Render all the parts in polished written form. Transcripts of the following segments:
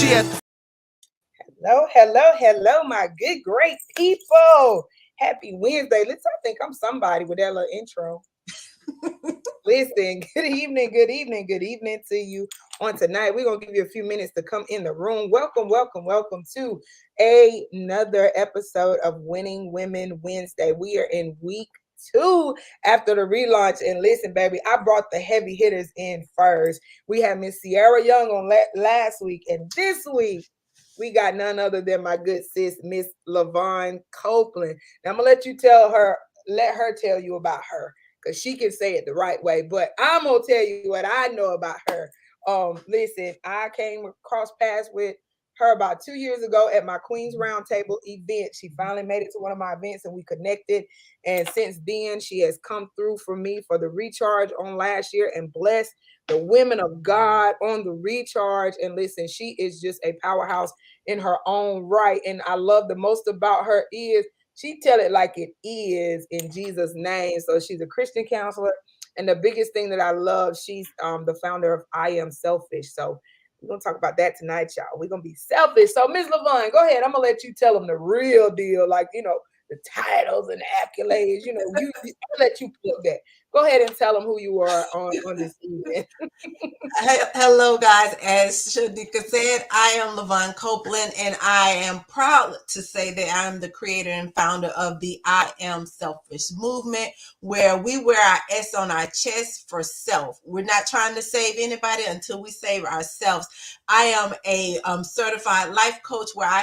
Hello, hello, hello, my good, great people. Happy Wednesday. Listen, I think I'm somebody with that little intro. Listen, good evening, good evening, good evening to you on tonight. We're going to give you a few minutes to come in the room. Welcome, welcome, welcome to another episode of Winning Women Wednesday. We are in week 2 after the relaunch. And listen, baby, I brought the heavy hitters in first. We had Miss Sierra Young on last week, and this week, we got none other than my good sis, Miss Lyvonne Copeland. Now, I'm going to let her tell you about her, because she can say it the right way. But I'm going to tell you what I know about her. Listen, I came across paths with her about 2 years ago at my Queen's Roundtable event. She finally made it to one of my events and we connected. And since then, she has come through for me for the recharge on last year and blessed the women of God on the recharge. And listen, she is just a powerhouse in her own right. And I love the most about her is she tell it like it is in Jesus' name. So she's a Christian counselor. And the biggest thing that I love, she's the founder of I Am Selfish. So we're going to talk about that tonight, y'all. We're going to be selfish. So Ms. Lyvonne, go ahead. I'm going to let you tell them the real deal. Like, the titles and accolades, I'll let you plug that. Go ahead and tell them who you are on this evening. Hello, guys. As Shadika said, I am Lyvonne Copeland, and I am proud to say that I'm the creator and founder of the I Am Selfish movement, where we wear our S on our chest for self. We're not trying to save anybody until we save ourselves. I am a certified life coach where I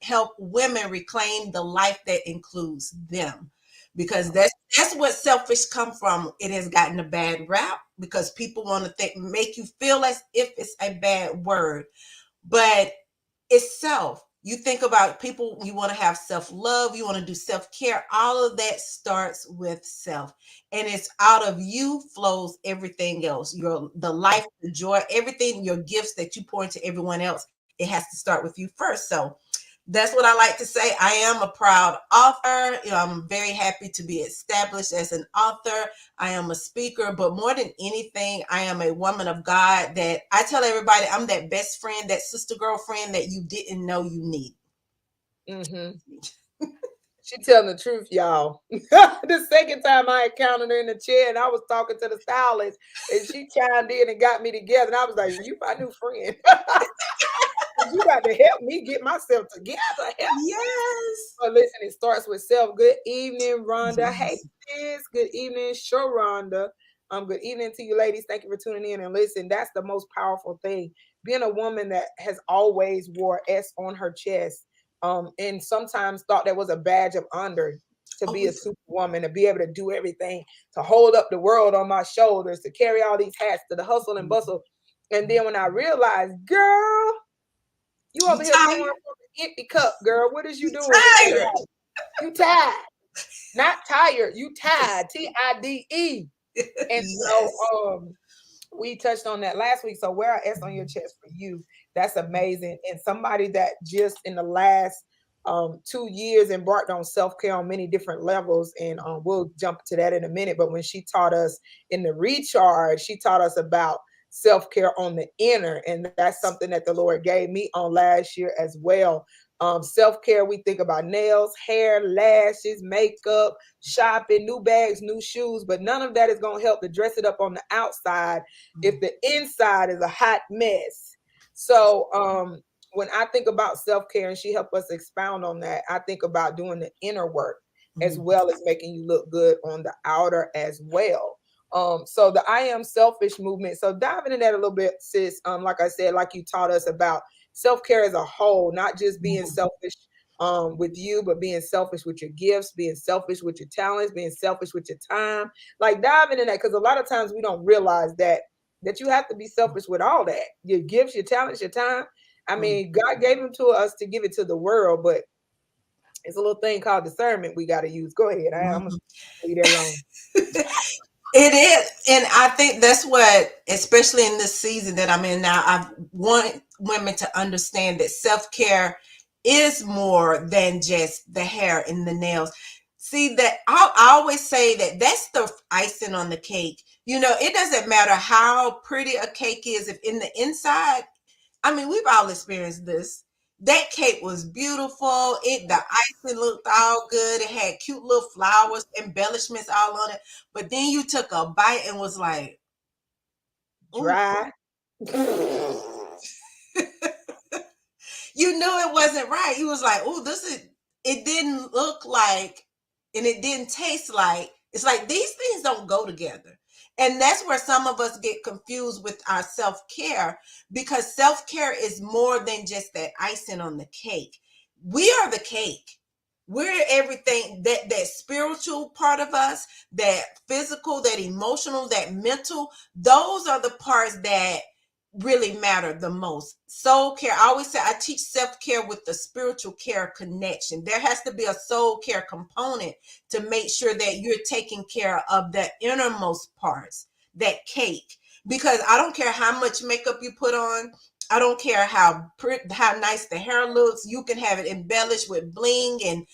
help women reclaim the life that includes them. Because that's what selfish come from. It has gotten a bad rap because people want to make you feel as if it's a bad word, but it's self. You think about people, you want to have self-love, you want to do self-care. All of that starts with self, and it's out of you flows everything else. The life, the joy, everything, your gifts that you pour into everyone else. It has to start with you first. So that's what I like to say. I am a proud author. I'm very happy to be established as an author. I am a speaker, but more than anything, I am a woman of God that I tell everybody I'm that best friend, that sister girlfriend that you didn't know you need. Mm-hmm. She telling the truth, y'all. The second time I encountered her in the chair and I was talking to the stylist and she chimed in and got me together. And I was like, you my new friend. You got to help me get myself together. Yes. But listen, it starts with self. Good evening, Rhonda. Yes. Hey, sis. Good evening, Rhonda. Good evening to you, ladies. Thank you for tuning in. And listen, that's the most powerful thing. Being a woman that has always wore S on her chest, and sometimes thought that was a badge of honor to be a superwoman, to be able to do everything, to hold up the world on my shoulders, to carry all these hats, to the hustle and bustle. And then when I realized, girl, you over here pouring from an empty cup, girl. What is you doing? Tired. You tired. Not tired. You tired. TIDE. And so we touched on that last week. So wear an S on your chest for you. That's amazing. And somebody that just in the last 2 years embarked on self-care on many different levels. And we'll jump to that in a minute. But when she taught us in the recharge, she taught us about self-care on the inner, and that's something that the Lord gave me on last year as well. Self-care, we think about nails, hair, lashes, makeup, shopping, new bags, new shoes, but none of that is going to help to dress it up on the outside if the inside is a hot mess. So when I think about self-care, and she helped us expound on that, I think about doing the inner work as well as making you look good on the outer as well. So the I Am Selfish movement. So diving into that a little bit, sis, like I said, like you taught us about self-care as a whole, not just being selfish with you, but being selfish with your gifts, being selfish with your talents, being selfish with your time. Like diving in that, because a lot of times we don't realize that you have to be selfish with all that. Your gifts, your talents, your time. I mean, God gave them to us to give it to the world, but it's a little thing called discernment we got to use. Go ahead. I'm going to leave that alone. It is. And I think that's what, especially in this season that I'm in now, I want women to understand that self-care is more than just the hair and the nails. See, that I always say that that's the icing on the cake. It doesn't matter how pretty a cake is, if in the inside I mean, we've all experienced this. That cake was beautiful. The icing looked all good. It had cute little flowers, embellishments all on it. But then you took a bite and was like, "Ooh." Dry. You knew it wasn't right. You was like, "Oh, this is." It didn't look like, and it didn't taste like. It's like these things don't go together, and that's where some of us get confused with our self care, because self care is more than just that icing on the cake. We are the cake. We're everything, that spiritual part of us, that physical, that emotional, that mental. Those are the parts that really matter the most. Soul care. I always say I teach self-care with the spiritual care connection. There has to be a soul care component to make sure that you're taking care of the innermost parts, that cake. Because I don't care how much makeup you put on. I don't care how nice the hair looks. You can have it embellished with bling, and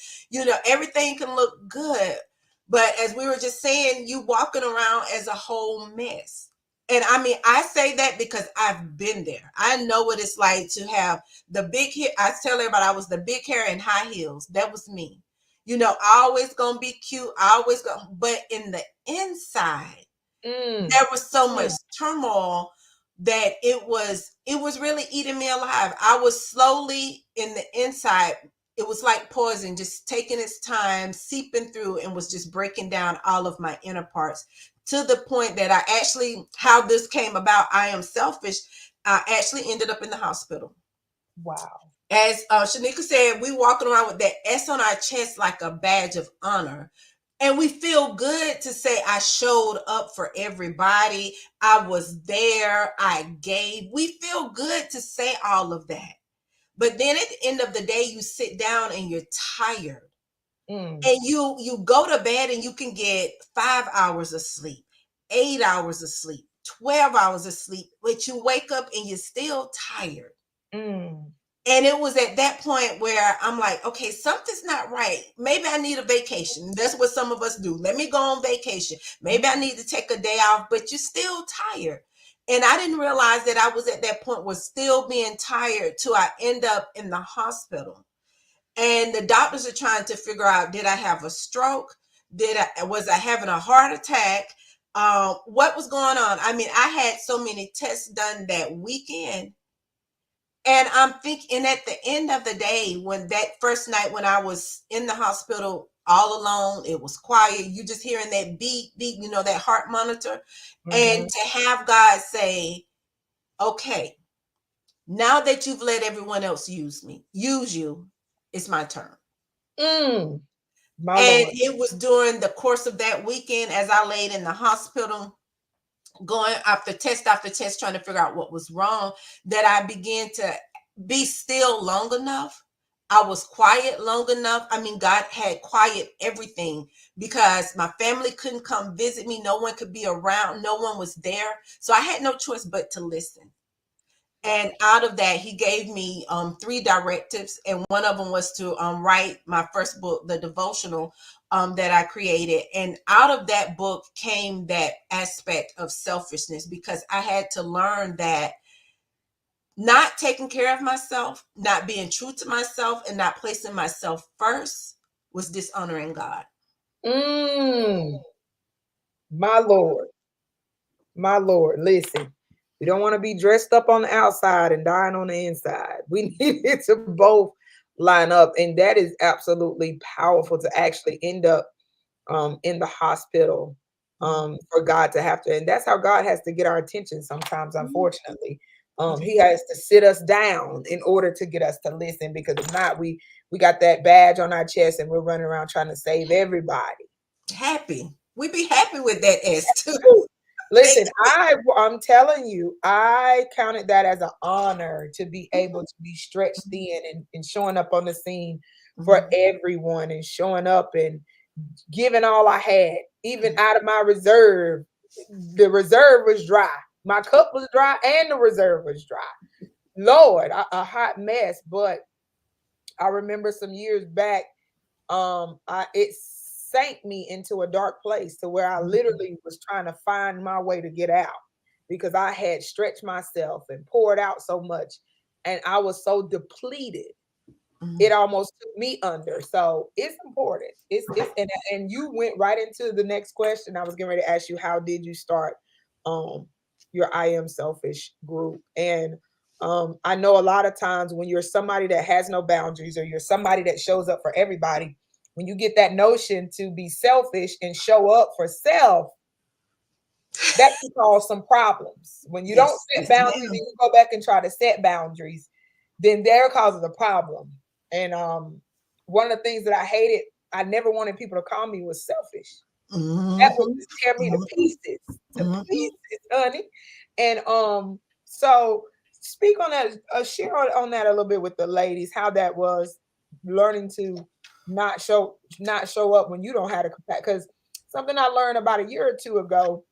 everything can look good. But as we were just saying, you walking around as a whole mess. And I mean, I say that because I've been there. I know what it's like to have the big hair. I tell everybody I was the big hair and high heels. That was me. Always gonna be cute. I always go, but in the inside, Mm. there was so much Mm. turmoil that it was really eating me alive. I was slowly in the inside. It was like poison, just taking its time, seeping through, and was just breaking down all of my inner parts, to the point that how this came about, I am selfish. I actually ended up in the hospital. Wow. As Shanika said, we walking around with that S on our chest like a badge of honor. And we feel good to say I showed up for everybody. I was there. I gave. We feel good to say all of that. But then at the end of the day, you sit down and you're tired. Mm. And you go to bed and you can get 5 hours of sleep, 8 hours of sleep, 12 hours of sleep, but you wake up and you're still tired. Mm. And it was at that point where I'm like, okay, something's not right. Maybe I need a vacation. That's what some of us do. Let me go on vacation. Maybe I need to take a day off, but you're still tired. And I didn't realize that I was at that point, was still being tired, till I end up in the hospital. And the doctors are trying to figure out, did I have a stroke? Was I having a heart attack? What was going on? I mean, I had so many tests done that weekend. And I'm thinking, at the end of the day, when that first night when I was in the hospital all alone, it was quiet. You just hearing that beat, beat, that heart monitor. Mm-hmm. And to have God say, okay, now that you've let everyone else use you, it's my turn. Mm. My And Lord. it was during the course of that weekend, as I laid in the hospital, going after test, trying to figure out what was wrong, that I began to be still long enough. I was quiet long enough. I mean, God had quiet everything, because my family couldn't come visit me. No one could be around. No one was there. So I had no choice but to listen. And out of that, he gave me 3 directives, and one of them was to write my first book, the devotional that I created. And out of that book came that aspect of selfishness, because I had to learn that not taking care of myself, not being true to myself, and not placing myself first was dishonoring God. Mm. My Lord. My Lord. Listen, we don't want to be dressed up on the outside and dying on the inside. We need it to both line up. And that is absolutely powerful, to actually end up in the hospital, for God to have to, and that's how God has to get our attention sometimes, unfortunately. He has to sit us down in order to get us to listen, because if not, we got that badge on our chest and we're running around trying to save everybody. Happy. We be happy with that S too. Listen, I'm telling you, I counted that as an honor to be able to be stretched thin, and showing up on the scene for everyone, and showing up and giving all I had, even out of my reserve. The reserve was dry. My cup was dry and the reserve was dry. Lord, a hot mess. But I remember some years back, it sank me into a dark place, to where I literally was trying to find my way to get out, because I had stretched myself and poured out so much. and I was so depleted, Mhm. it almost took me under. So it's important. It's and you went right into the next question. I was getting ready to ask you, how did you start um your I am selfish group? And I know a lot of times when you're somebody that has no boundaries, or you're somebody that shows up for everybody, when you get that notion to be selfish and show up for self, that can cause some problems. When you don't Yes, set yes, boundaries and ma'am. you go back and try to set boundaries, then there causes a problem. And one of the things that I hated, I never wanted people to call me was selfish. That would Mhm. just tear me to Mhm. pieces, to Mhm. pieces, honey. And so speak on that, share on that a little bit with the ladies, how that was learning to not show up when you don't have a capacity. Because something I learned about a year or two ago,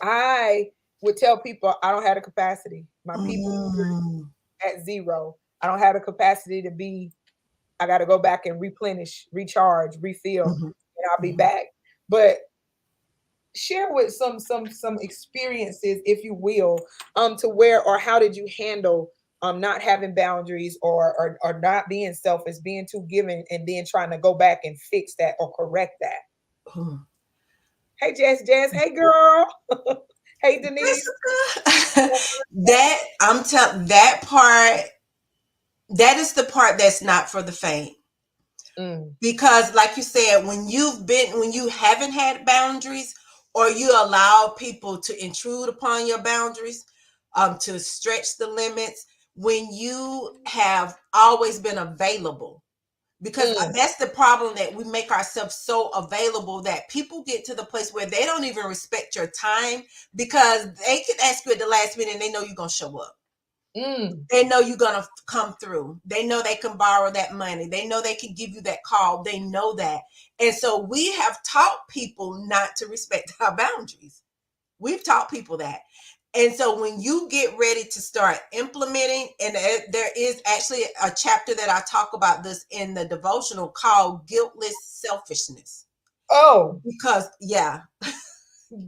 I would tell people I don't have the capacity. My people Mm. at zero. I don't have the capacity to be. I got to go back and replenish, recharge, refill, Mhm. and I'll be Mhm. back. But share with some experiences, if you will, to where, or how did you handle not having boundaries, or not being selfish, being too giving, and then trying to go back and fix that or correct that. Mhm. Hey Jazz, hey girl. Hey Denise. Jessica. That I'm telling that part, that is the part that's not for the faint. Mm, Because like you said, when you haven't had boundaries, or you allow people to intrude upon your boundaries, to stretch the limits, when you have always been available, because mm, that's the problem, that we make ourselves so available that people get to the place where they don't even respect your time, because they can ask you at the last minute and they know you're going to show up. mm. They know you're going to come through. They know they can borrow that money. They know they can give you that call. They know that. And so we have taught people not to respect our boundaries. We've taught people that. And so when you get ready to start implementing, and there is actually a chapter that I talk about this in the devotional called Guiltless Selfishness. Oh, Because, yeah,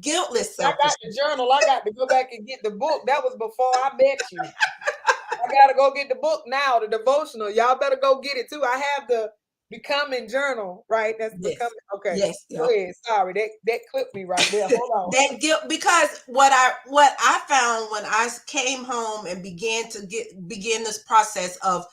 guiltless I got the selfishness. journal. I got to go back and get the book. That was before I met you. I gotta go get the book now, the devotional. Y'all better go get it too. I have the becoming journal, right? That's Yes. becoming. Okay, Yes. go Yep. ahead. Sorry, that clipped me right there. Hold on. That guilt, because what I found when I came home and begin this process of,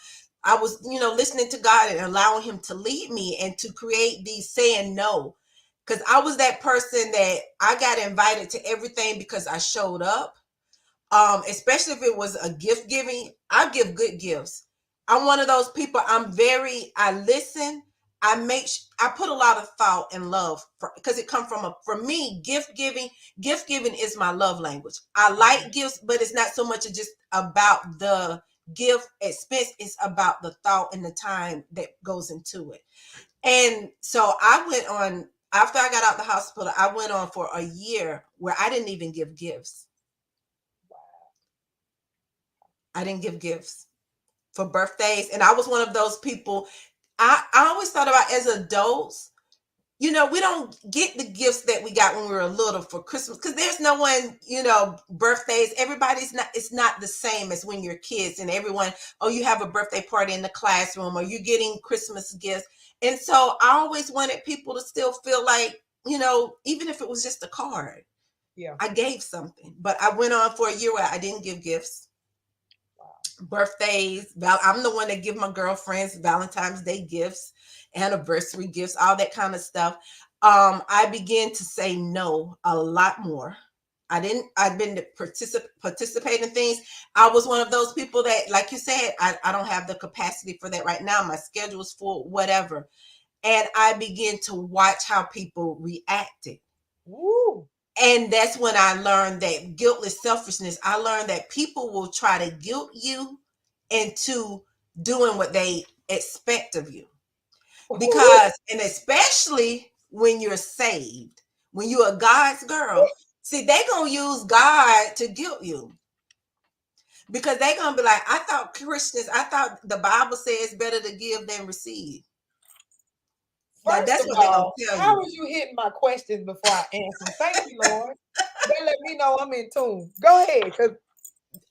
I was, listening to God and allowing him to lead me and to create these saying no, because I was that person that I got invited to everything because I showed up. Especially if it was a gift giving, I give good gifts. I'm one of those people. I listen. I put a lot of thought and love, because it come from for me, gift giving is my love language. I like gifts, but it's not so much just about the gift expense. It's about the thought and the time that goes into it. And so I went on, after I got out the hospital, I went on for a year where I didn't even give gifts. I didn't give gifts for birthdays. And I was one of those people. I always thought about, as adults, we don't get the gifts that we got when we were little for Christmas, because there's no one, birthdays. Everybody's not, it's not the same as when you're kids, and everyone, oh, you have a birthday party in the classroom, or you're getting Christmas gifts. And so I always wanted people to still feel like, even if it was just a card, Yeah. I gave something. But I went on for a year where I didn't give gifts. Birthdays, I'm the one that give my girlfriends Valentine's Day gifts, anniversary gifts, all that kind of stuff. I began to say no a lot more. I've been to participate in things. I was one of those people that, like you said, I don't have the capacity for that right now. My schedule's full, whatever. And I began to watch how people reacted. Woo. And that's when I learned that guiltless selfishness. I learned that people will try to guilt you into doing what they expect of you. Woo. Because, and especially when you're saved, when you're a God's girl, see, they going to use God to guilt you. Because they going to be like, I thought the Bible says better to give than receive. Now, First that's of what they're going all, to tell how you. was you hitting my questions before I answer them? Thank you, Lord. They let me know I'm in tune. Go ahead, because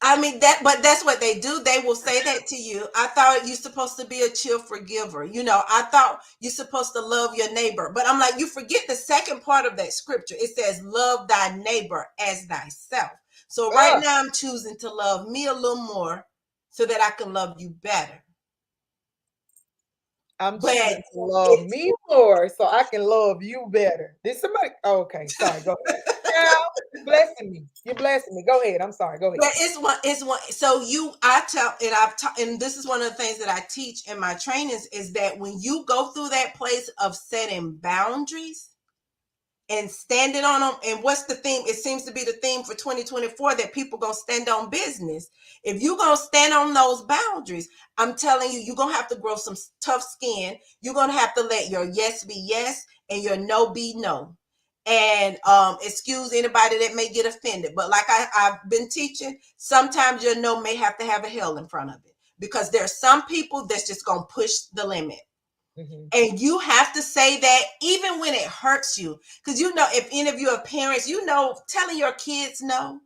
I mean but that's what they do. They will say that to you. I thought you're supposed to be a chill forgiver. I thought you're supposed to love your neighbor. But I'm like, you forget the second part of that scripture. It says, love thy neighbor as thyself. So right Ugh, now I'm choosing to love me a little more so that I can love you better. I'm choosing But to love it's me more so I can love you better. Did somebody? Oh, okay, sorry. Go ahead. Now you're blessing me. You're blessing me. Go ahead. I'm sorry. Go ahead. But it's one. So I tell, and I've taught, and this is one of the things that I teach in my trainings is that when you go through that place of setting boundaries and standing on them, and what's the theme? It seems to be the theme for 2024 that people gonna stand on business. If you gonna stand on those boundaries, I'm telling you, you're gonna have to grow some tough skin. You're gonna have to let your yes be yes and your no be no. And excuse anybody that may get offended, but like I've been teaching, sometimes your no may have to have a hell in front of it because there's some people that's just gonna push the limit. Mhm. And you have to say that even when it hurts you. Because if any of you are parents, telling your kids no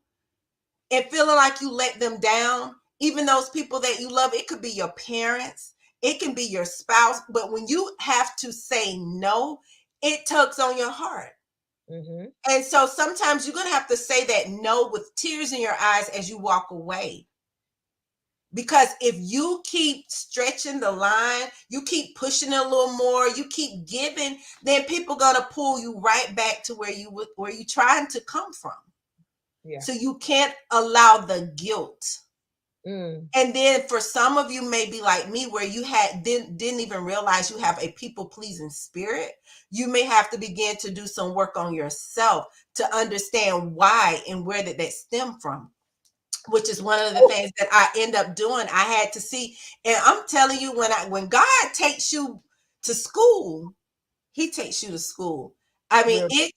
and feeling like you let them down, even those people that you love, it could be your parents, it can be your spouse. But when you have to say no, it tugs on your heart. Mhm. And so sometimes you're going to have to say that no with tears in your eyes as you walk away. Because if you keep stretching the line, you keep pushing it a little more, you keep giving, then people gonna pull you right back to where you trying to come from. Yeah. So you can't allow the guilt. Mm. And then for some of you may be like me, where you didn't even realize you have a people pleasing spirit. You may have to begin to do some work on yourself to understand why and where did that stem from, which is one of the Oh, things that I end up doing. I had to see, and I'm telling you, when God takes you to school, He takes you to school. I mean, real. He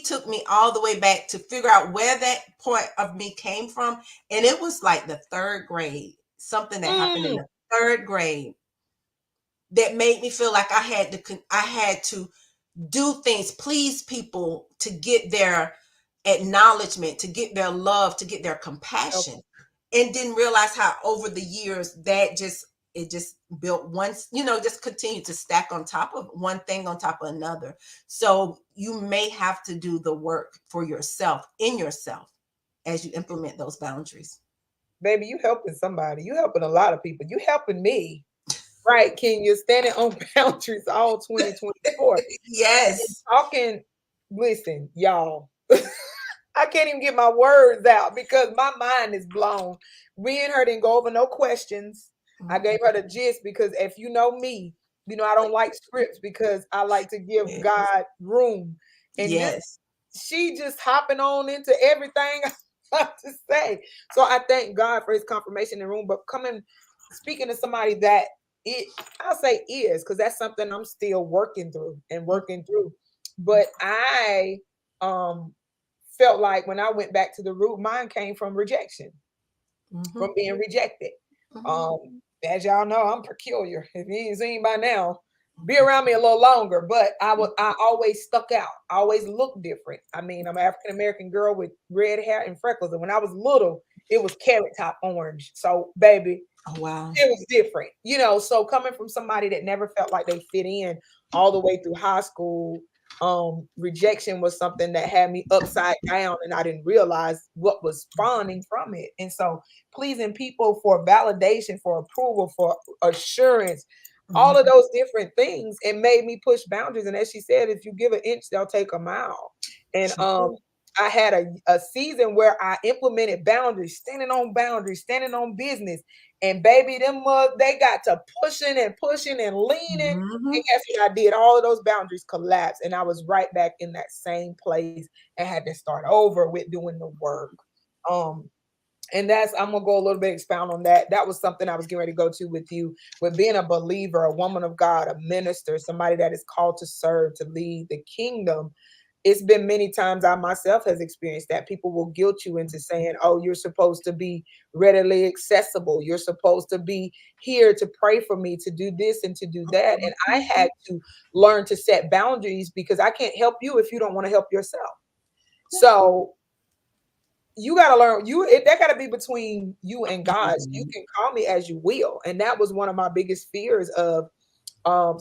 took me all the way back to figure out where that point of me came from, and it was like the third grade, something that happened in Mm. the third grade that made me feel like I had to do things, please people to get their acknowledgement, to get their love, to get their Okay. compassion, and didn't realize how over the years that it just built once, just continued to stack on top of one thing on top of another. So you may have to do the work for yourself in yourself as you implement those boundaries. Baby, you helping somebody. You helping a lot of people. You helping me. Right, King? You're standing on boundaries all 2024. And Yes. talking, listen, y'all. I can't even get my words out because my mind is blown. Me and her didn't go over no questions. I gave her the gist because if you know me, I don't like scripts because I like to give Yes. God room. And this, Yes. she just hopping on into everything I have to say. So I thank God for his confirmation in the room. But speaking to somebody that I'll say is, because that's something I'm still working through and working through. But I um felt like when I went back to the root, mine came from rejection, Mm-hmm. from being rejected. Mm-hmm. Um, as y'all know, I'm peculiar. If you ain't seen by now, be around me a little longer. But I always stuck out. I always looked different. I mean, I'm an African American girl with red hair and freckles. And when I was little, it was carrot top orange. So, baby, Oh, wow. it was different, so coming from somebody that never felt like they fit in all the way through high school, rejection was something that had me upside down and I didn't realize what was spawning from it. And so pleasing people for validation, for approval, for assurance, all of Mhm. those different things, it made me push boundaries. And as she said, if you give an inch, they'll take a mile. And She did. I had a season where I implemented boundaries, standing on business. And baby, they got to pushing and leaning. And Mhm. guess what I did? All of those boundaries collapsed. And I was right back in that same place and had to start over with doing the work. Um, and I'm gonna go a little bit expound on that. That was something I was getting ready to go to with you, with being a believer, a woman of God, a minister, somebody that is called to serve, to lead the kingdom. It's been many times I myself has experienced that people will guilt you into saying, oh, you're supposed to be readily accessible, you're supposed to be here to pray for me, to do this and to do that. And I had to learn to set boundaries because I can't help you if you don't want to help yourself. Yeah. So you got to learn that got to be between you and God. You Mhm. can call me as you will. And that was one of my biggest fears of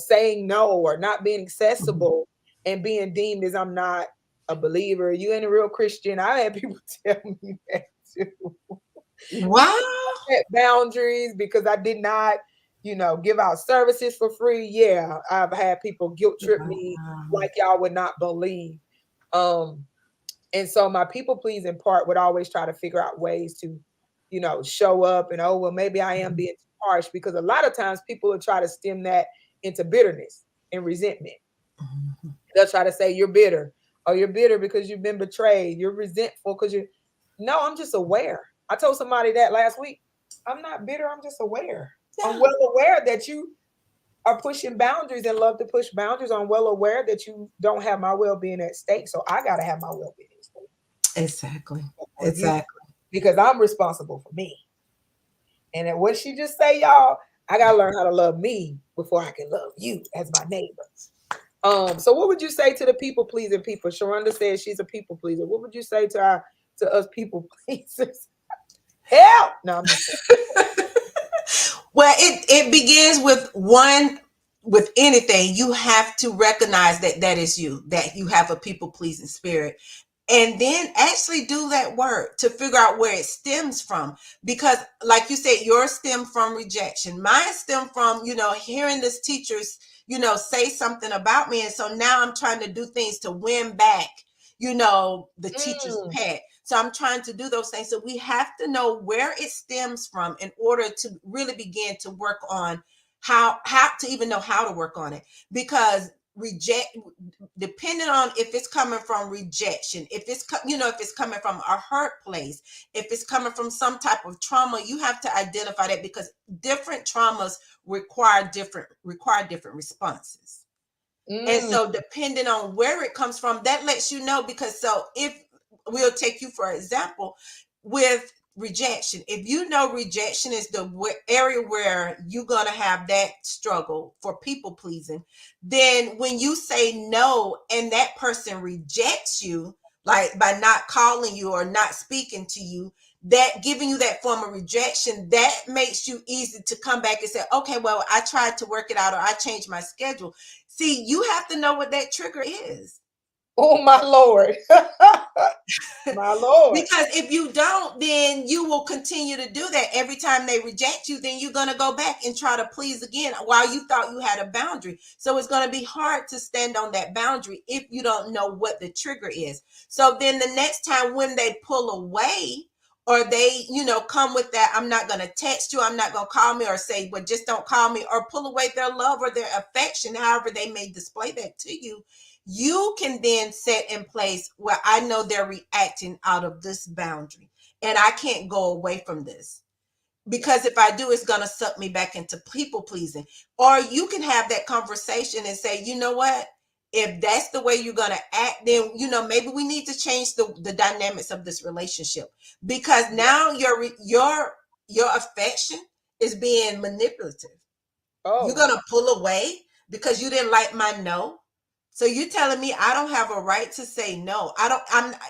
saying no or not being Mhm. accessible and being deemed as I'm not a believer. You ain't a real Christian. I had people tell me that too. Wow. Set boundaries because I did not, give out services for free. Yeah, I've had people guilt trip me Wow. like y'all would not believe. Um, and so my people pleasing part would always try to figure out ways to, show up and, oh, well, maybe I am Mhm. being too harsh, because a lot of times people will try to stem that into bitterness and resentment. Mhm. They'll try to say you're bitter. Oh, you're bitter because you've been betrayed. You're resentful because you. No, I'm just aware. I told somebody that last week. I'm not bitter. I'm just aware. I'm Yeah, well aware that you are pushing boundaries and love to push boundaries. I'm well aware that you don't have my well-being at stake. So I got to have my well-being at stake exactly. for you, Exactly. because I'm responsible for me. And then what she just say, y'all, I got to learn how to love me before I can love you as my neighbor. So what would you say to the people pleasing people? Sharonda says she's a people pleaser. What would you say to us people pleasers? Help! No, I'm just Well, it begins with one. With anything, you have to recognize that that is you, that you have a people pleasing spirit, and then actually do that work to figure out where it stems from. Because like you said, yours stem from rejection, mine stem from hearing this teachers say something about me, and so now I'm trying to do things to win back the teacher's mm, pet. So I'm trying to do those things. So we have to know where it stems from in order to really begin to work on how to even know how to work on it. Because reject depending on if it's coming from rejection, if it's if it's coming from a hurt place, if it's coming from some type of trauma, you have to identify that, because different traumas require different responses. And mm. so depending on where it comes from, that lets you know. Because so if we'll take you for example with rejection, if you know rejection is the area where you're going to have that struggle for people pleasing, then when you say no and that person rejects you, like by not calling you or not speaking to you, that giving you that form of rejection, that makes you easy to come back and say, okay, well, I tried to work it out, or I changed my schedule. See, you have to know what that trigger is. Oh my Lord. My Lord. Because if you don't, then you will continue to do that. Every time they reject you, then you're going to go back and try to please again while you thought you had a boundary. So it's going to be hard to stand on that boundary if you don't know what the trigger is. So then the next time when they pull away, or they come with that, I'm not going to text you, I'm not going to call me, or say, well, just don't call me, or pull away their love or their affection, however they may display that to you, you can then set in place where I know they're reacting out of this boundary, and I can't go away from this, because if I do, it's going to suck me back into people pleasing. Or you can have that conversation and say, you know what, if that's the way you're going to act, then maybe we need to change the dynamics of this relationship, because now your affection is being manipulative. You're Oh, going to pull away because you didn't like my no. So you're telling me I don't have a right to say no.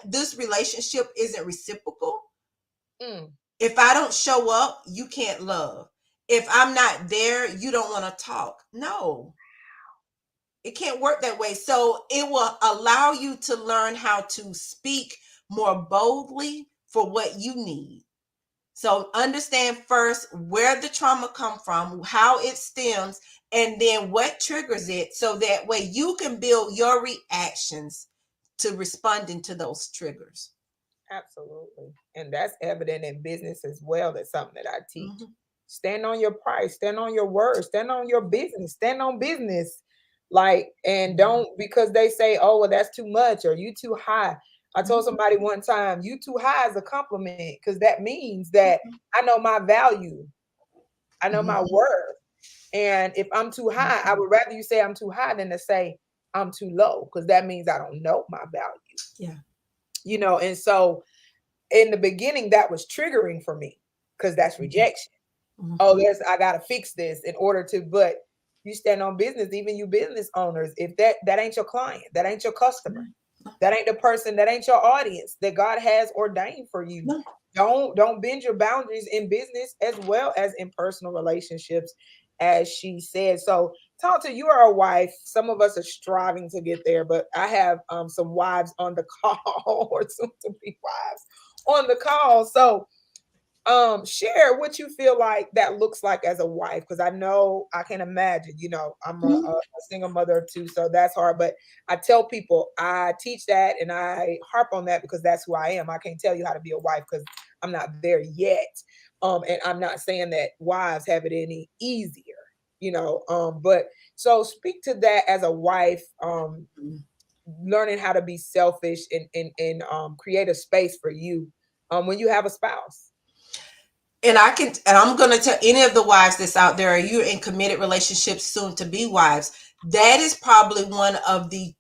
This relationship isn't reciprocal. mm. If I don't show up, you can't love. If I'm not there, you don't want to talk. No, it can't work that way. So it will allow you to learn how to speak more boldly for what you need. So understand first where the trauma come from, how it stems, and then what triggers it, so that way you can build your reactions to responding to those triggers. Absolutely. And that's evident in business as well. That's something that I teach. Mhm. Stand on your price, stand on your word, stand on your business, stand on business. Like, and don't, because they say, oh, well, that's too much or you too high. I told Mhm. somebody one time, you too high is a compliment, because that means that Mhm. I know my value, I know my Mhm. worth. And if I'm too high, I Mhm. would rather you say I'm too high than to say I'm too low, because that means I don't know my value, Yeah. And so in the beginning that was triggering for me, because that's Mhm. rejection. Oh, Mhm. there's I gotta fix this in order to, but you stand on business, even you business owners, if that ain't your client, that ain't your customer. That ain't the person, that ain't your audience that God has ordained for you. No. Don't bend your boundaries in business as well as in personal relationships, as she said. So talk to, you are a wife. Some of us are striving to get there, but I have some wives on the call or soon to be wives on the call. So share what you feel like that looks like as a wife, because I know, I can imagine, I'm a single mother too, so that's hard. But I tell people, I teach that and I harp on that because that's who I am. I can't tell you how to be a wife because I'm not there yet. And I'm not saying that wives have it any easier, but so speak to that as a wife, learning how to be selfish and create a space for you when you have a spouse. And I'm going to tell any of the wives that's out there, you're in committed relationships, soon to be wives, that is probably one of the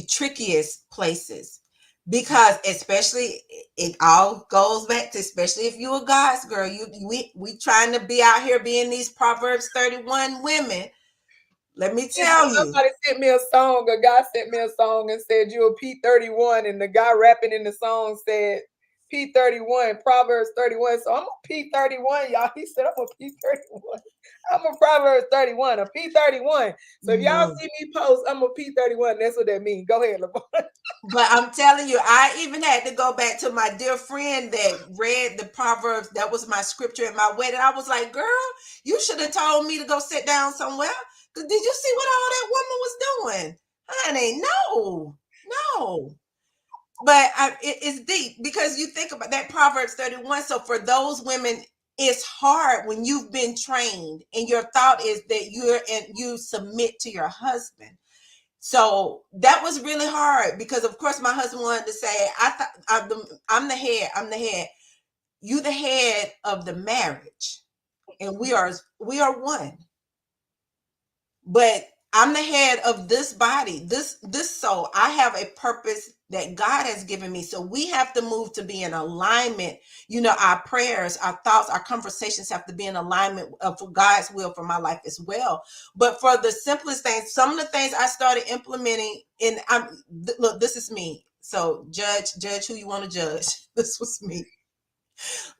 trickiest places, because especially, it all goes back to, especially if you're a God's girl, we trying to be out here being these Proverbs 31 women. Let me tell you. Somebody sent me a song. A guy sent me a song and said, "You a P31," and the guy rapping in the song said P31, Proverbs 31. So I'm a P31, y'all. He said I'm a P31. I'm a Proverbs 31, a P31. So if y'all see me post, I'm a P31. That's what that means. Go ahead, Lyvonne. But I'm telling you, I even had to go back to my dear friend that read the Proverbs. That was my scripture at my wedding. I was like, girl, you should have told me to go sit down somewhere. Because did you see what all that woman was doing? Honey, no. But it's deep, because you think about that Proverbs 31. So for those women, it's hard when you've been trained and your thought is that you submit to your husband. So that was really hard, because of course my husband wanted to say, I'm the head. You the head of the marriage, and we are one. But I'm the head of this body, this soul. I have a purpose that God has given me. So we have to move to be in alignment. Our prayers, our thoughts, our conversations have to be in alignment for God's will for my life as well. But for the simplest things, some of the things I started implementing, and look, this is me. So judge who you want to judge. This was me.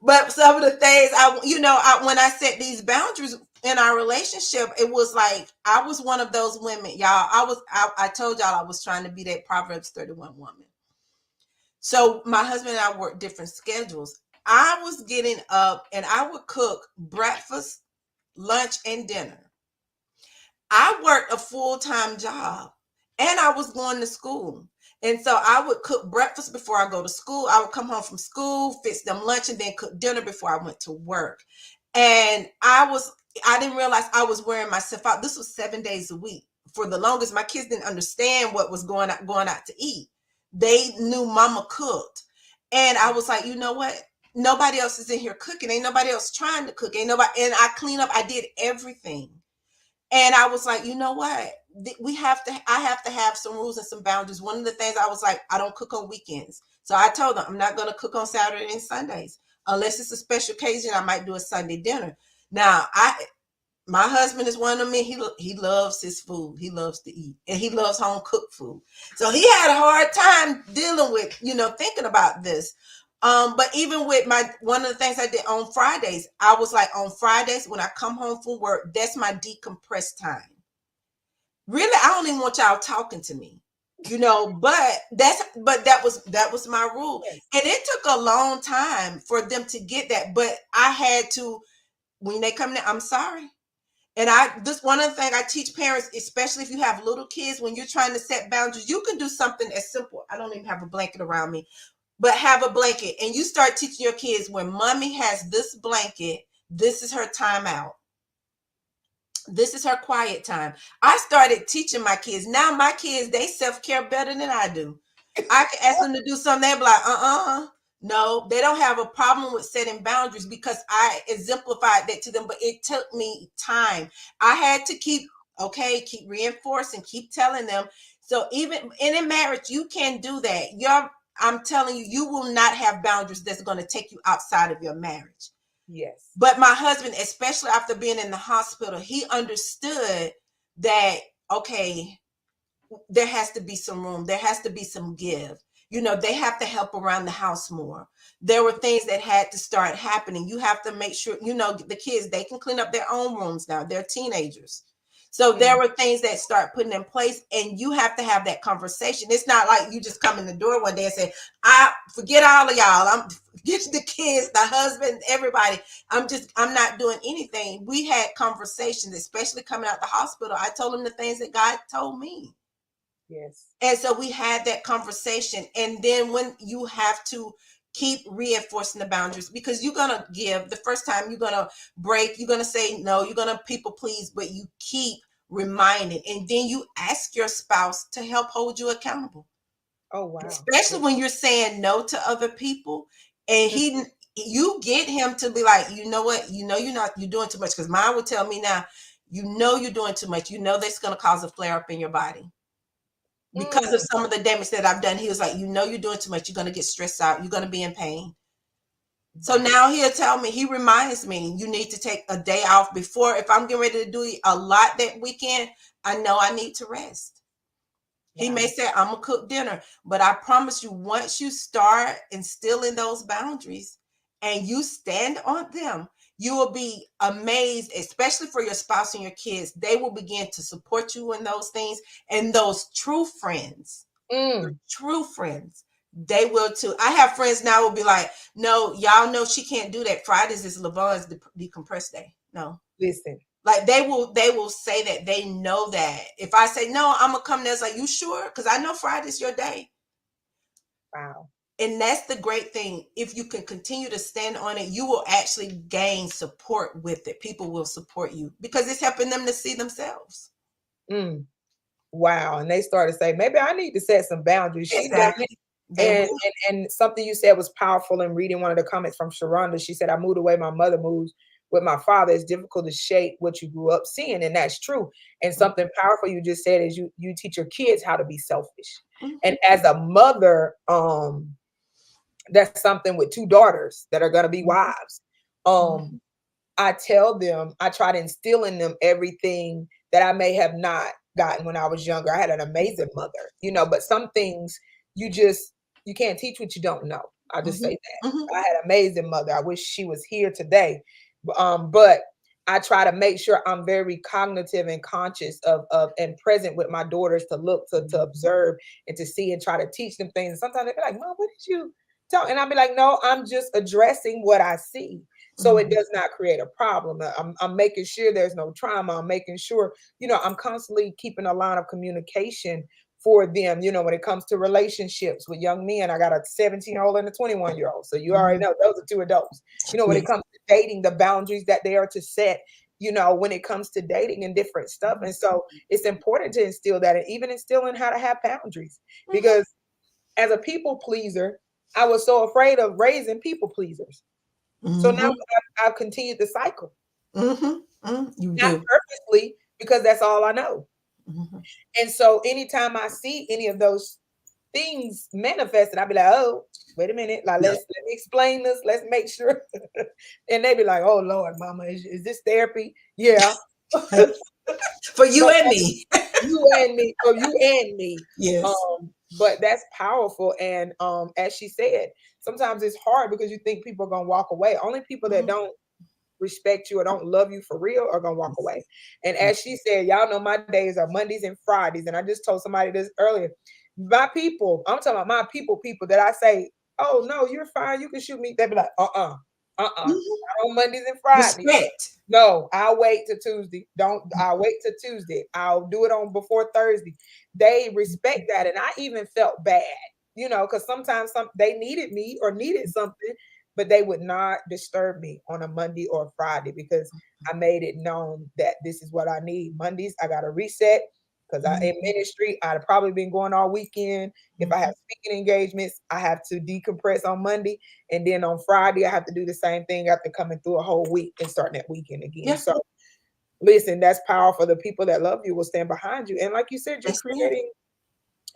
But some of the things when I set these boundaries in our relationship, it was like I was one of those women, y'all. I told y'all I was trying to be that Proverbs 31 woman. So my husband and I worked different schedules. I was getting up and I would cook breakfast, lunch, and dinner. I worked a full-time job and I was going to school. And so I would cook breakfast before I go to school. I would come home from school, fix them lunch, and then cook dinner before I went to work. And I didn't realize I was wearing myself out. This was 7 days a week. For the longest, my kids didn't understand what was going out to eat. They knew mama cooked. And I was like, you know what? Nobody else is in here cooking. Ain't nobody else trying to cook. Ain't nobody. And I clean up. I did everything. And I was like, you know what? I have to have some rules and some boundaries. One of the things I was like, I don't cook on weekends. So I told them I'm not going to cook on Saturday and Sundays. Unless it's a special occasion, I might do a Sunday dinner. Now, my husband is one of me. He loves his food. He loves to eat, and he loves home cooked food. So he had a hard time dealing with, thinking about this. But even with one of the things I did on Fridays, I was like, on Fridays when I come home from work, that's my decompress time. Really, I don't even want y'all talking to me, but that was my rule. Yes. And it took a long time for them to get that, but I had to, when they come in, I'm sorry. And this one of the things I teach parents, especially if you have little kids, when you're trying to set boundaries, you can do something as simple. I don't even have a blanket around me, but have a blanket, and you start teaching your kids, when mommy has this blanket, this is her timeout. This is her quiet time. I started teaching my kids. Now my kids, they self-care better than I do. I can ask them to do something, they'll be like, no, they don't have a problem with setting boundaries, because I exemplified that to them, but it took me time. I had to keep reinforcing, keep telling them. So even in marriage, you can do that. I'm telling you, you will not have boundaries that's going to take you outside of your marriage. Yes. But my husband, especially after being in the hospital, he understood that, okay, there has to be some room. There has to be some give. You know, they have to help around the house more. There were things that had to start happening. You have to make sure, you know, the kids, they can clean up their own rooms now. They're teenagers. So there were things that start putting in place, and you have to have that conversation. It's not like you just come in the door one day and say, I forget all of y'all. I'm get the kids, the husband, everybody. I'm not doing anything. We had conversations, especially coming out the hospital. I told them the things that God told me. Yes. And so we had that conversation. And then when you have to keep reinforcing the boundaries, because you're going to give the first time, you're going to break, you're going to say no, you're going to people please, but you keep reminding. And then you ask your spouse to help hold you accountable. Oh, wow. Especially when you're saying no to other people, and you get him to be like, you know what, you know, you're doing too much. Because mine would tell me now, you know, you're doing too much. You know, that's going to cause a flare up in your body. Because of some of the damage that I've done. He was like, you know, you're doing too much. You're going to get stressed out. You're going to be in pain. So now he'll tell me, he reminds me, you need to take a day off before. If I'm getting ready to do a lot that weekend, I know I need to rest. Wow. He may say, I'm going to cook dinner. But I promise you, once you start instilling those boundaries and you stand on them, you will be amazed, especially for your spouse and your kids. They will begin to support you in those things. And those true friends, true friends, they will too. I have friends now who will be like, no, y'all know she can't do that. Fridays is Lyvonne's decompress day. No. Listen. Like they will say that they know that. If I say, no, I'm going to come there, it's like, you sure? Because I know Friday's your day. Wow. And that's the great thing. If you can continue to stand on it, you will actually gain support with it. People will support you because it's helping them to see themselves. Wow. And they started to say, maybe I need to set some boundaries. Exactly. And something you said was powerful in reading one of the comments from Sharonda. She said, I moved away. My mother moves with my father. It's difficult to shape what you grew up seeing. And that's true. And something powerful you just said is you teach your kids how to be selfish. And as a mother, that's something with 2 daughters that are going to be wives. I tell them, I try to instill in them everything that I may have not gotten when I was younger. I had an amazing mother, you know, but some things you can't teach what you don't know. I'll just say that. I had an amazing mother. I wish she was here today. But I try to make sure I'm very cognitive and conscious of and present with my daughters to look, to observe and to see and try to teach them things. And sometimes they're like, Mom, what did you tell? And I'll be like, no, I'm just addressing what I see. So it does not create a problem. I'm making sure there's no trauma. I'm making sure, you know, I'm constantly keeping a line of communication for them. You know, when it comes to relationships with young men, I got a 17-year-old and a 21-year-old. So you already know those are 2 adults. You know, when it comes to dating, the boundaries that they are to set, you know, when it comes to dating and different stuff. And so it's important to instill that, and even instilling how to have boundaries, because as a people pleaser, I was so afraid of raising people pleasers. So now I've continued the cycle. You Not purposely, because that's all I know. And so anytime I see any of those things manifested, I'll be like, oh, wait a minute. Like, let me explain this. Let's make sure. And they be like, oh, Lord, Mama, is this therapy? Yeah. For you and me. You and me. For you and me. Yes. But that's powerful. And as she said, sometimes it's hard because you think people are going to walk away. Only people that don't respect you or don't love you for real are going to walk away. And as she said, y'all know my days are Mondays and Fridays. And I just told somebody this earlier. My people, I'm talking about my people that I say, oh, no, you're fine. You can shoot me. They be like, not on Mondays and Fridays. Respect. No, I'll wait till Tuesday. I'll wait till Tuesday. I'll do it on before Thursday. They respect that. And I even felt bad, you know, because sometimes they needed me or needed something, but they would not disturb me on a Monday or Friday because I made it known that this is what I need. Mondays, I got to reset because in ministry, I'd have probably been going all weekend. If I have speaking engagements, I have to decompress on Monday. And then on Friday, I have to do the same thing after coming through a whole week and starting that weekend again. Yeah. So listen, that's powerful. The people that love you will stand behind you. And like you said, you're creating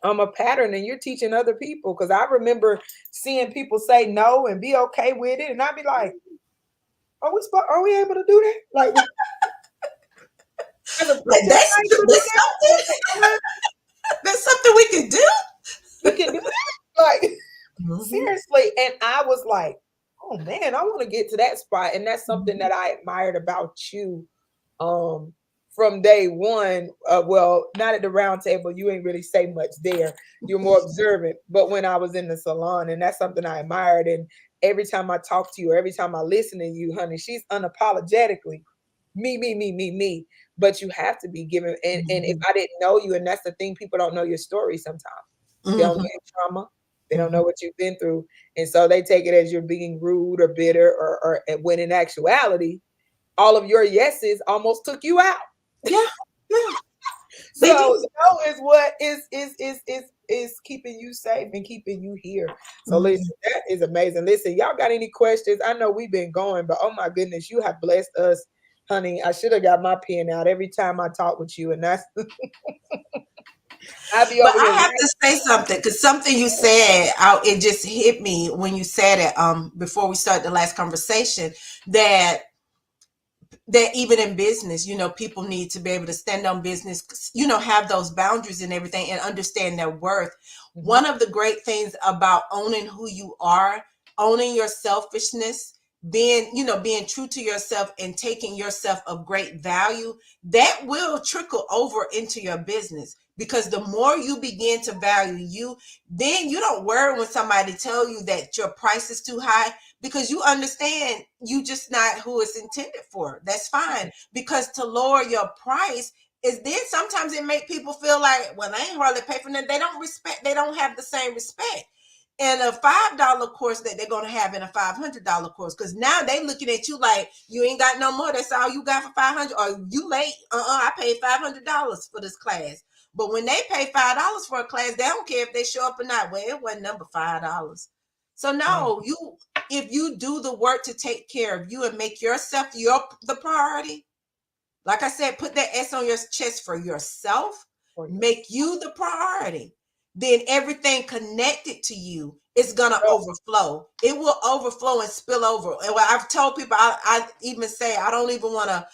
a pattern and you're teaching other people. Because I remember seeing people say no and be okay with it. And I'd be like, are we able to do that? Like, they can do. You can do that. Like, seriously. And I was like, oh man, I want to get to that spot. And that's something that I admired about you. From day one, well, not at the round table, you ain't really say much there. You're more observant. But when I was in the salon, and that's something I admired. And every time I talk to you, or every time I listen to you, honey, she's unapologetically me. But you have to be given. And if I didn't know you, and that's the thing, people don't know your story sometimes. They don't know your trauma. They don't know what you've been through. And so they take it as you're being rude or bitter, or when in actuality, all of your yeses almost took you out. Yeah. So no is what is keeping you safe and keeping you here. So listen, that is amazing. Listen, y'all got any questions? I know we've been going, but oh my goodness, you have blessed us, honey. I should have got my pen out every time I talk with you, and that's I'll be But over I here. have to say something, because something you said, it just hit me when you said it. Before we start the last conversation, that even in business, people need to be able to stand on business, have those boundaries and everything, and understand their worth. One of the great things about owning who you are, owning your selfishness, being true to yourself and taking yourself of great value, that will trickle over into your business. Because the more you begin to value you, then you don't worry when somebody tell you that your price is too high, because you understand you just not who it's intended for. That's fine. Because to lower your price is then sometimes it make people feel like, well, they ain't hardly pay for that. They don't have the same respect in a $5 course that they're going to have in a $500 course. Because now they looking at you like you ain't got no more. That's all you got for $500, or you late. I paid $500 for this class. But when they pay $5 for a class, they don't care if they show up or not. Well, it wasn't number $5. So no, if you do the work to take care of you and make yourself the priority, like I said, put that S on your chest for yourself, make you the priority, then everything connected to you is going to overflow. It will overflow and spill over. And what I've told people, I even say, I don't even want to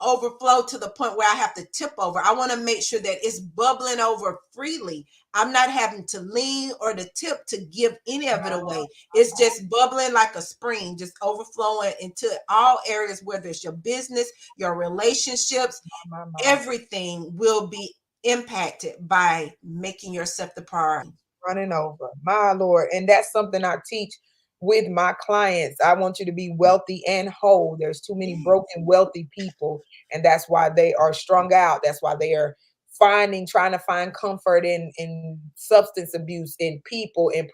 overflow to the point where I have to tip over. I want to make sure that it's bubbling over freely. I'm not having to lean or to tip to give any of it away. It's just bubbling like a spring, just overflowing into all areas, whether it's your business, your relationships, everything will be impacted by making yourself the priority. Running over, my Lord. And that's something I teach with my clients. I want you to be wealthy and whole. There's too many broken, wealthy people, and that's why they are strung out. That's why they are trying to find comfort in substance abuse, in people, and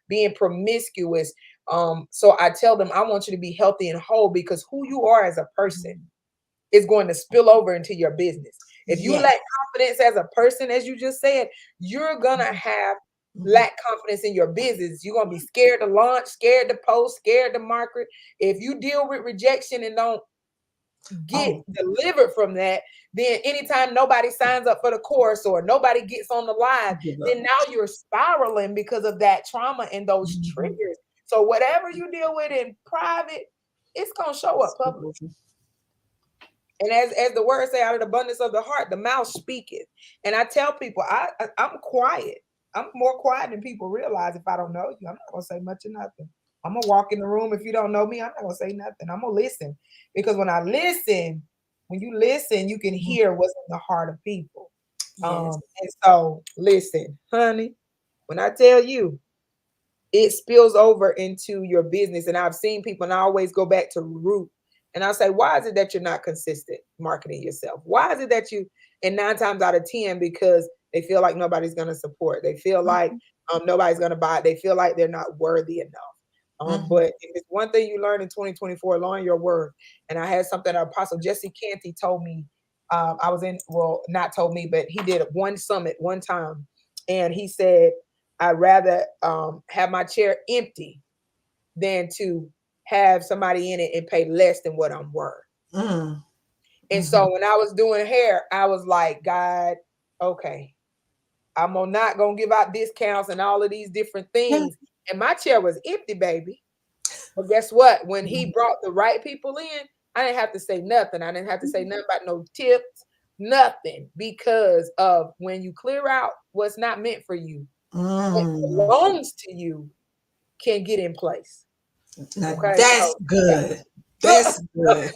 being promiscuous. So I tell them, I want you to be healthy and whole, because who you are as a person is going to spill over into your business. If you lack confidence as a person, as you just said, you're gonna have lack confidence in your business. You're gonna be scared to launch, scared to post, scared to market. If you deal with rejection and don't get delivered from that, then anytime nobody signs up for the course or nobody gets on the live, then now you're spiraling because of that trauma and those triggers. So whatever you deal with in private, it's gonna show up publicly. And as the word say, out of the abundance of the heart, the mouth speaketh. And I tell people, I'm quiet. I'm more quiet than people realize. If I don't know you, I'm not gonna say much or nothing. I'm gonna walk in the room. If you don't know me, I'm not gonna say nothing. I'm gonna listen, because when you listen, you can hear what's in the heart of people. And so listen, honey, when I tell you, it spills over into your business. And I've seen people, and I always go back to root. And I'll say, why is it that you're not consistent marketing yourself? Why is it that and 9 times out of 10, because they feel like nobody's going to support. They feel like nobody's going to buy it. They feel like they're not worthy enough. But if it's one thing you learn in 2024, learn your worth. And I had something that Apostle Jesse Canty told me. Not told me, but he did one summit one time. And he said, I'd rather have my chair empty than to have somebody in it and pay less than what I'm worth. And so when I was doing hair, I was like, God, okay, I'm not gonna give out discounts and all of these different things. And my chair was empty, baby. But guess what? When he brought the right people in, I didn't have to say nothing. I didn't have to say nothing about no tips, Nothing, because of when you clear out what's not meant for you, what Mm. belongs to you can get in place. Now Okay, that's so good. That's good.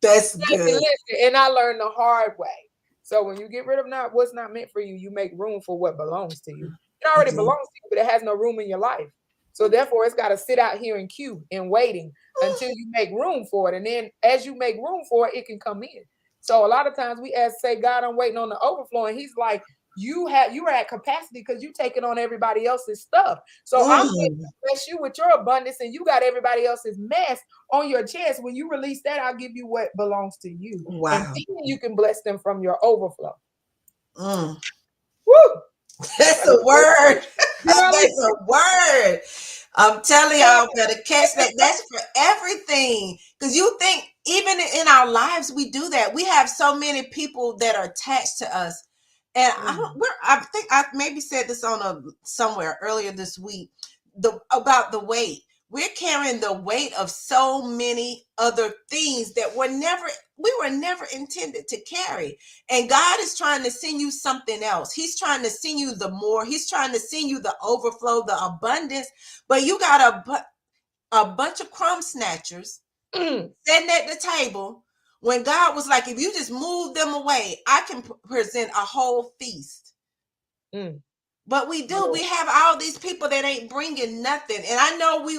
That's listen, good. and I learned the hard way. So when you get rid of not what's not meant for you, you make room for what belongs to you. It already Yeah. belongs to you, but it has no room in your life. So therefore, it's got to sit out here in queue and waiting until you make room for it. And then as you make room for it, it can come in. So a lot of times we say, God, I'm waiting on the overflow. And he's like, you're at capacity because you're taking on everybody else's stuff. So I'm going Mm. to bless you with your abundance, and you got everybody else's mess on your chest. When you release that, I'll give you what belongs to you. And Wow. then you can bless them from your overflow. Mm. Woo! That's a word. Girl, That's a word. I'm telling y'all, better catch that. That's for everything. Because you think, even in our lives, we do that. We have so many people that are attached to us. And I think I maybe said this on somewhere earlier this week, about the weight. We're carrying the weight of so many other things that we were never intended to carry. And God is trying to send you something else. He's trying to send you the more. He's trying to send you the overflow, the abundance. But you got a bunch of crumb snatchers sitting at the table when God was like, if you just move them away, I can present a whole feast. But we do. We have all these people that ain't bringing nothing. And I know we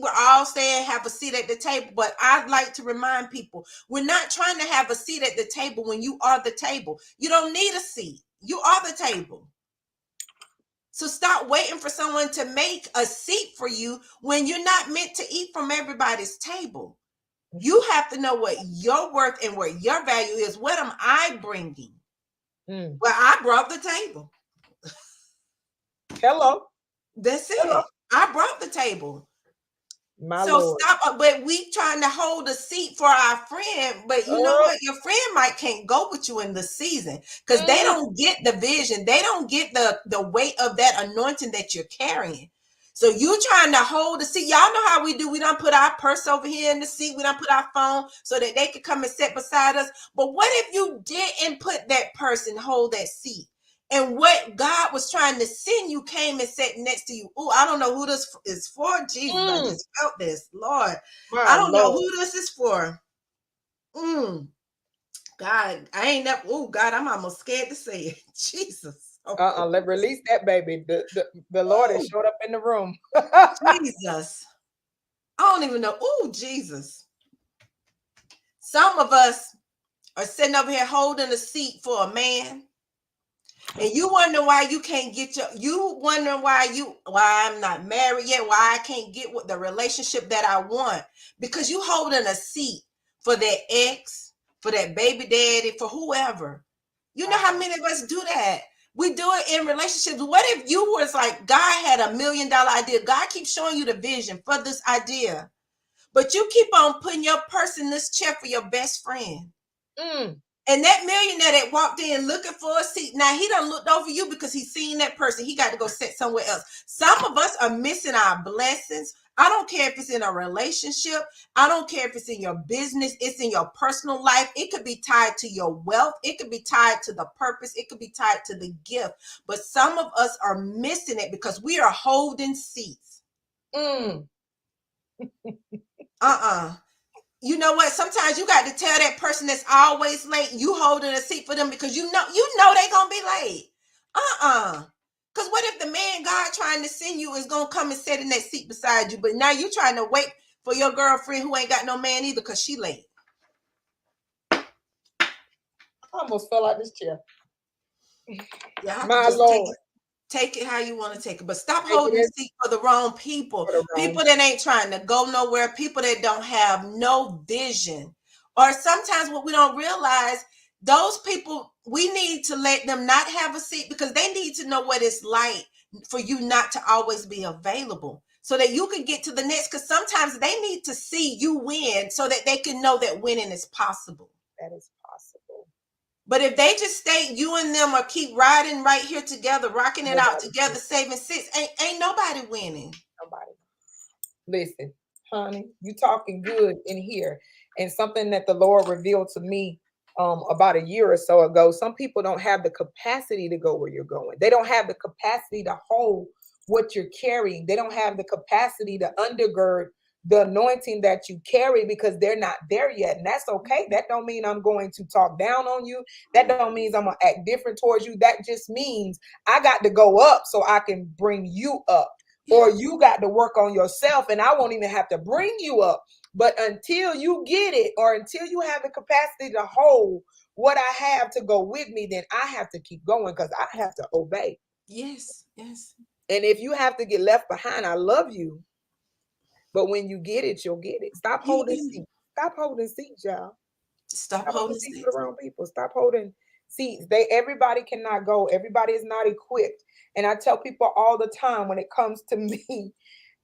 were all saying have a seat at the table, but I'd like to remind people, we're not trying to have a seat at the table when you are the table. You don't need a seat. You are the table. So stop waiting for someone to make a seat for you when you're not meant to eat from everybody's table. You have to know what your worth and what your value is. What am I bringing? Well, I brought the table. Hello. That's it. Hello. I brought the table. My So Lord. stop. But we trying to hold a seat for our friend. But you know what? Your friend might can't go with you in the season because they don't get the vision. They don't get the weight of that anointing that you're carrying. So you trying to hold the seat. Y'all know how we do. We don't put our purse over here in the seat. We don't put our phone so that they could come and sit beside us. But what if you didn't put that purse and hold that seat? And what God was trying to send you came and sat next to you. Oh, I don't know who this is for. Jesus, I just felt this. Lord, I don't know who this is for. God, I ain't never. Oh, God, I'm almost scared to say it. Jesus. Let's release that baby. The Lord has showed up in the room. Jesus. I don't even know. Oh, Jesus. Some of us are sitting over here holding a seat for a man. And you wonder why you can't get why I'm not married yet, why I can't get with the relationship that I want. Because you holding a seat for that ex, for that baby daddy, for whoever. You know how many of us do that? We do it in relationships. What if you was like, God had $1 million idea. God keeps showing you the vision for this idea. But you keep on putting your purse in this chair for your best friend. And that millionaire that walked in looking for a seat, now he done looked over you because he's seen that person. He got to go sit somewhere else. Some of us are missing our blessings. I don't care if it's in a relationship. I don't care if it's in your business. It's in your personal life. It could be tied to your wealth. It could be tied to the purpose. It could be tied to the gift. But some of us are missing it because we are holding seats. You know what? Sometimes you got to tell that person that's always late, you holding a seat for them because you know they're gonna be late. Because what if the man God trying to send you is gonna come and sit in that seat beside you, but now you trying to wait for your girlfriend who ain't got no man either because she late. I almost fell out this chair. Yeah, My Lord. Take it how you want to take it, but stop holding the seat for the wrong people. People that ain't trying to go nowhere, people that don't have no vision. Or sometimes what we don't realize, those people, we need to let them not have a seat because they need to know what it's like for you not to always be available so that you can get to the next, because sometimes they need to see you win so that they can know that winning is possible. That is possible. But if they just stay, you and them, or keep riding right here together, rocking it out together, saving six, ain't nobody winning. Nobody. Listen, honey, you talking good in here. And something that the Lord revealed to me about a year or so ago. Some people don't have the capacity to go where you're going. They don't have the capacity to hold what you're carrying. They don't have the capacity to undergird the anointing that you carry because they're not there yet. And that's okay. That don't mean I'm going to talk down on you. That don't mean I'm gonna act different towards you. That just means I got to go up so I can bring you up. Or you got to work on yourself and I won't even have to bring you up. But until you get it, or until you have the capacity to hold what I have to go with me, then I have to keep going because I have to obey. Yes, yes. And if you have to get left behind, I love you. But when you get it, you'll get it. Stop You holding do. seats. Stop holding seats, y'all. Stop Stop holding holding seats for the seats. wrong people. Stop holding seats. Everybody cannot go. Everybody is not equipped. And I tell people all the time when it comes to me,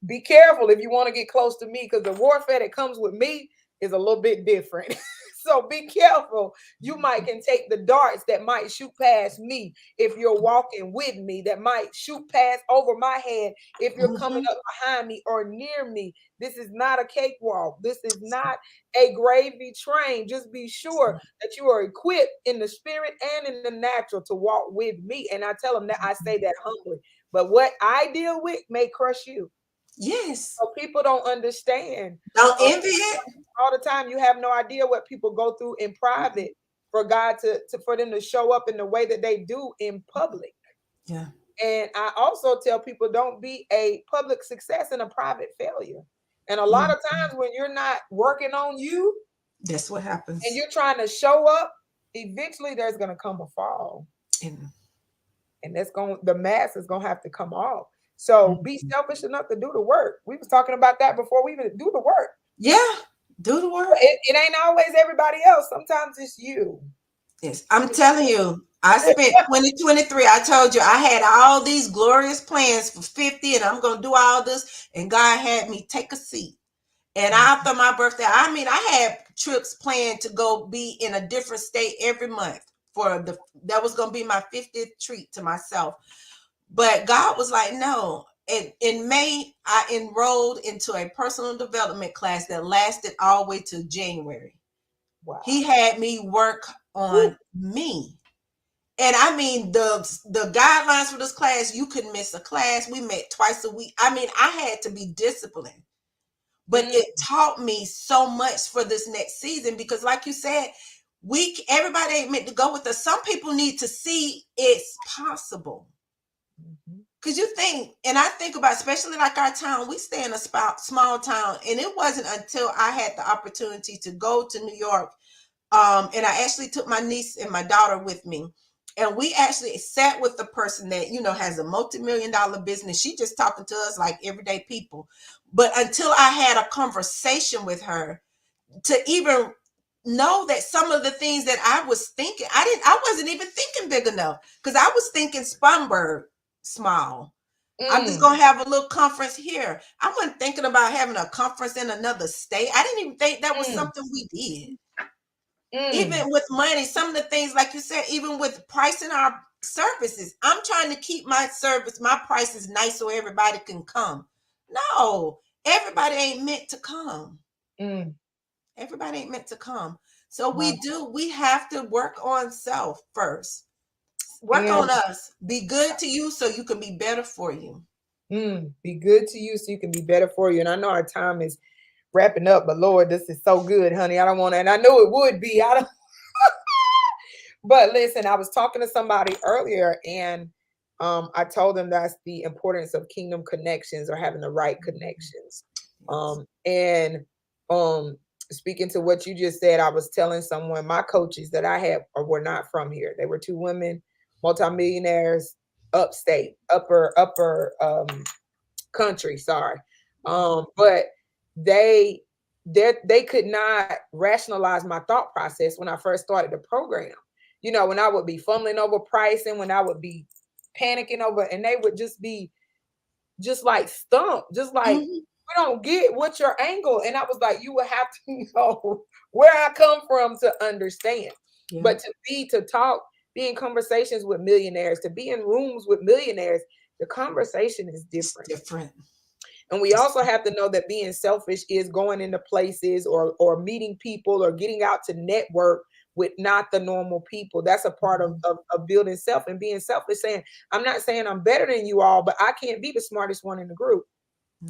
be careful if you want to get close to me because the warfare that comes with me is a little bit different. So be careful. You might can take the darts that might shoot past me if you're walking with me, that might shoot past over my head if you're coming up behind me or near me. This is not a cakewalk. This is not a gravy train. Just be sure that you are equipped in the spirit and in the natural to walk with me. And I tell them that I say that humbly. But what I deal with may crush you. Yes. So people don't understand. Don't envy it. All the time, you have no idea what people go through in private for God to for them to show up in the way that they do in public. Yeah. And I also tell people don't be a public success and a private failure. And a lot of times when you're not working on you That's what and happens. you're trying to show up, eventually there's going to come a fall. And And the mask is going to have to come off. So be selfish enough to do the work. We was talking about that before we even do the work. yeah, do the work. It ain't always everybody else. Sometimes it's you. Yes, I'm telling you, I spent 2023. I told you I had all these glorious plans for 50 and I'm going to do all this. And God had me take a seat. And after my birthday, I mean, I had trips planned to go be in a different state every month that was going to be my 50th treat to myself. But God was like, no. And in May, I enrolled into a personal development class that lasted all the way to January. Wow. He had me work on me. And I mean, the guidelines for this class, you couldn't miss a class. We met twice a week. I mean, I had to be disciplined. But it taught me so much for this next season because, like you said, everybody ain't meant to go with us. Some people need to see it's possible. Because you think, and I think about, especially like our town, we stay in a small town, and it wasn't until I had the opportunity to go to New York, and I actually took my niece and my daughter with me, and we actually sat with the person that, has a multi-million-dollar business. She just talking to us like everyday people. But until I had a conversation with her to even know that some of the things that I was thinking, I wasn't even thinking big enough because I was thinking Spartanburg small. I'm just going to have a little conference here. I wasn't thinking about having a conference in another state. I didn't even think that was something we did. Even with money, some of the things, like you said, even with pricing our services, I'm trying to keep my prices nice so everybody can come. No, everybody ain't meant to come. Everybody ain't meant to come. So we have to work on self first. Work on us. Be good to you so you can be better for you. Be good to you so you can be better for you. And I know our time is wrapping up, but Lord, this is so good, honey. I don't want to, and I know it would be. I don't. But listen, I was talking to somebody earlier, and I told them that's the importance of kingdom connections or having the right connections. And speaking to what you just said, I was telling someone my coaches that I had were not from here. They were two women, multimillionaires, upstate, upper country. Sorry, but they could not rationalize my thought process when I first started the program. When I would be fumbling over pricing, when I would be panicking over, and they would just be just like stumped, just like, we don't get what your angle. And I was like, you would have to know where I come from to understand. Yeah. But to talk, be in conversations with millionaires, to be in rooms with millionaires, the conversation is different. It's different. And we also have to know that being selfish is going into places or meeting people or getting out to network with not the normal people. That's a part of building self and being selfish, saying, I'm not saying I'm better than you all, but I can't be the smartest one in the group.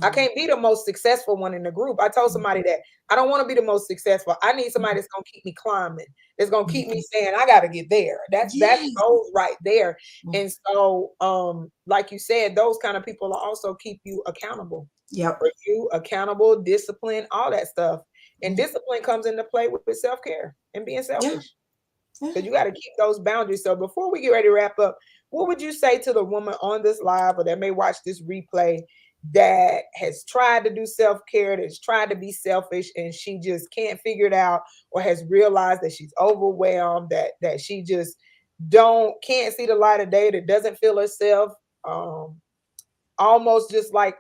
I can't be the most successful one in the group. I told somebody that I don't want to be the most successful. I need somebody that's going to keep me climbing. That's going to keep me saying, I got to get there. That's goals right there. And so, like you said, those kind of people will also keep you accountable. For you, accountable, discipline, all that stuff. And discipline comes into play with self-care and being selfish. Because you got to keep those boundaries. So before we get ready to wrap up, what would you say to the woman on this live or that may watch this replay that has tried to do self-care, that's tried to be selfish, and she just can't figure it out, or has realized that she's overwhelmed, that she just can't see the light of day, that doesn't feel herself, almost just like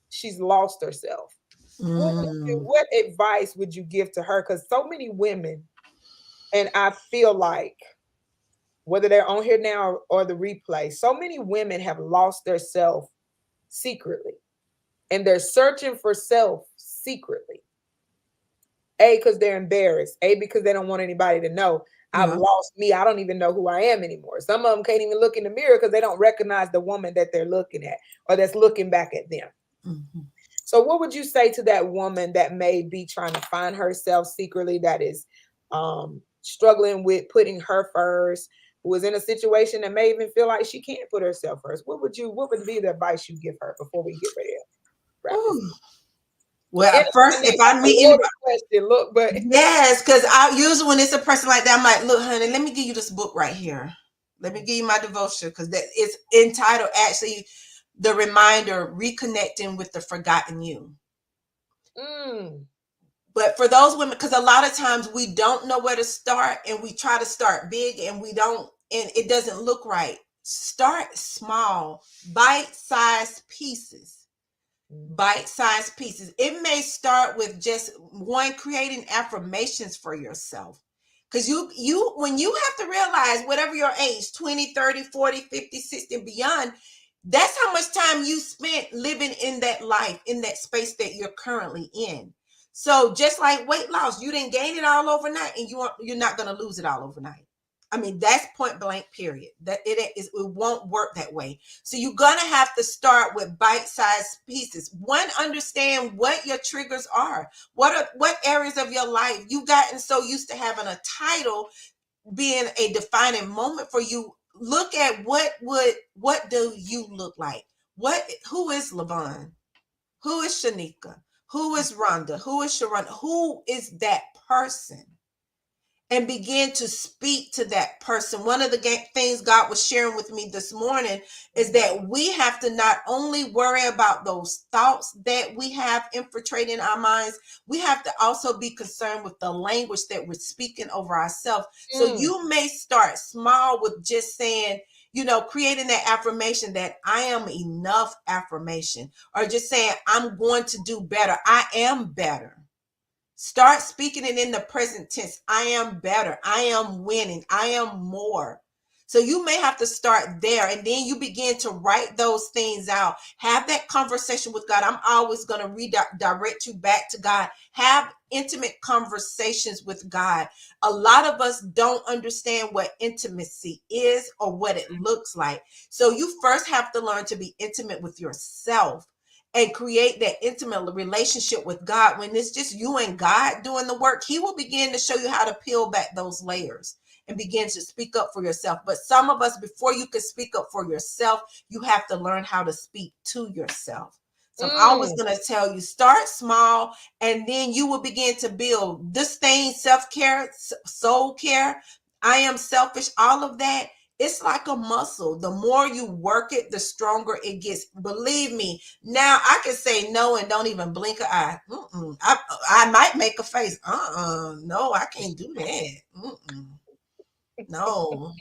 she's lost herself? What advice would you give to her? Because so many women, and I feel like whether they're on here now or the replay, so many women have lost their self secretly, and they're searching for self secretly. A, because they're embarrassed. A, because they don't want anybody to know. I've lost me. I don't even know who I am anymore. Some of them can't even look in the mirror because they don't recognize the woman that they're looking at or that's looking back at them. So what would you say to that woman that may be trying to find herself secretly, that is struggling with putting her first, who is in a situation that may even feel like she can't put herself first? What would be the advice you give her before we get ready to wrap this up? Well, first, if I meet question, look, but yes, because I usually when it's a person like that, I'm like, look, honey, let me give you this book right here. Let me give you my devotion, because that it's entitled actually the reminder, reconnecting with the forgotten you. But for those women, because a lot of times we don't know where to start, and we try to start big, and it doesn't look right. Start small, bite-sized pieces. Bite-sized pieces. It may start with just one, creating affirmations for yourself. Because you when you have to realize, whatever your age, 20, 30, 40, 50, 60 and beyond, that's how much time you spent living in that life, in that space that you're currently in. So just like weight loss, you didn't gain it all overnight, and you're not going to lose it all overnight. I mean, that's point blank, period. That it won't work that way. So you're going to have to start with bite-sized pieces. One, understand what your triggers are. What areas of your life you've gotten so used to having a title being a defining moment for you. Look at what do you look like? Who is Lyvonne? Who is Shanika? Who is Rhonda? Who is Sharon? Who is that person? And begin to speak to that person. One of the things God was sharing with me this morning is that we have to not only worry about those thoughts that we have infiltrating our minds, we have to also be concerned with the language that we're speaking over ourselves. So you may start small with just saying, creating that affirmation that I am enough affirmation, or just saying, I'm going to do better. I am better. Start speaking it in the present tense. I am better. I am winning. I am more. So you may have to start there, and then you begin to write those things out. Have that conversation with God. I'm always going to redirect you back to God. Have intimate conversations with God. A lot of us don't understand what intimacy is or what it looks like. So you first have to learn to be intimate with yourself and create that intimate relationship with God. When it's just you and God doing the work, He will begin to show you how to peel back those layers and begin to speak up for yourself. But some of us, before you can speak up for yourself, you have to learn how to speak to yourself. So I'm always going to tell you, start small, and then you will begin to build this thing, self-care, soul care. I am selfish, all of that. It's like a muscle. The more you work it, the stronger it gets. Believe me, now I can say no and don't even blink an eye. I might make a face. No, I can't do that. No.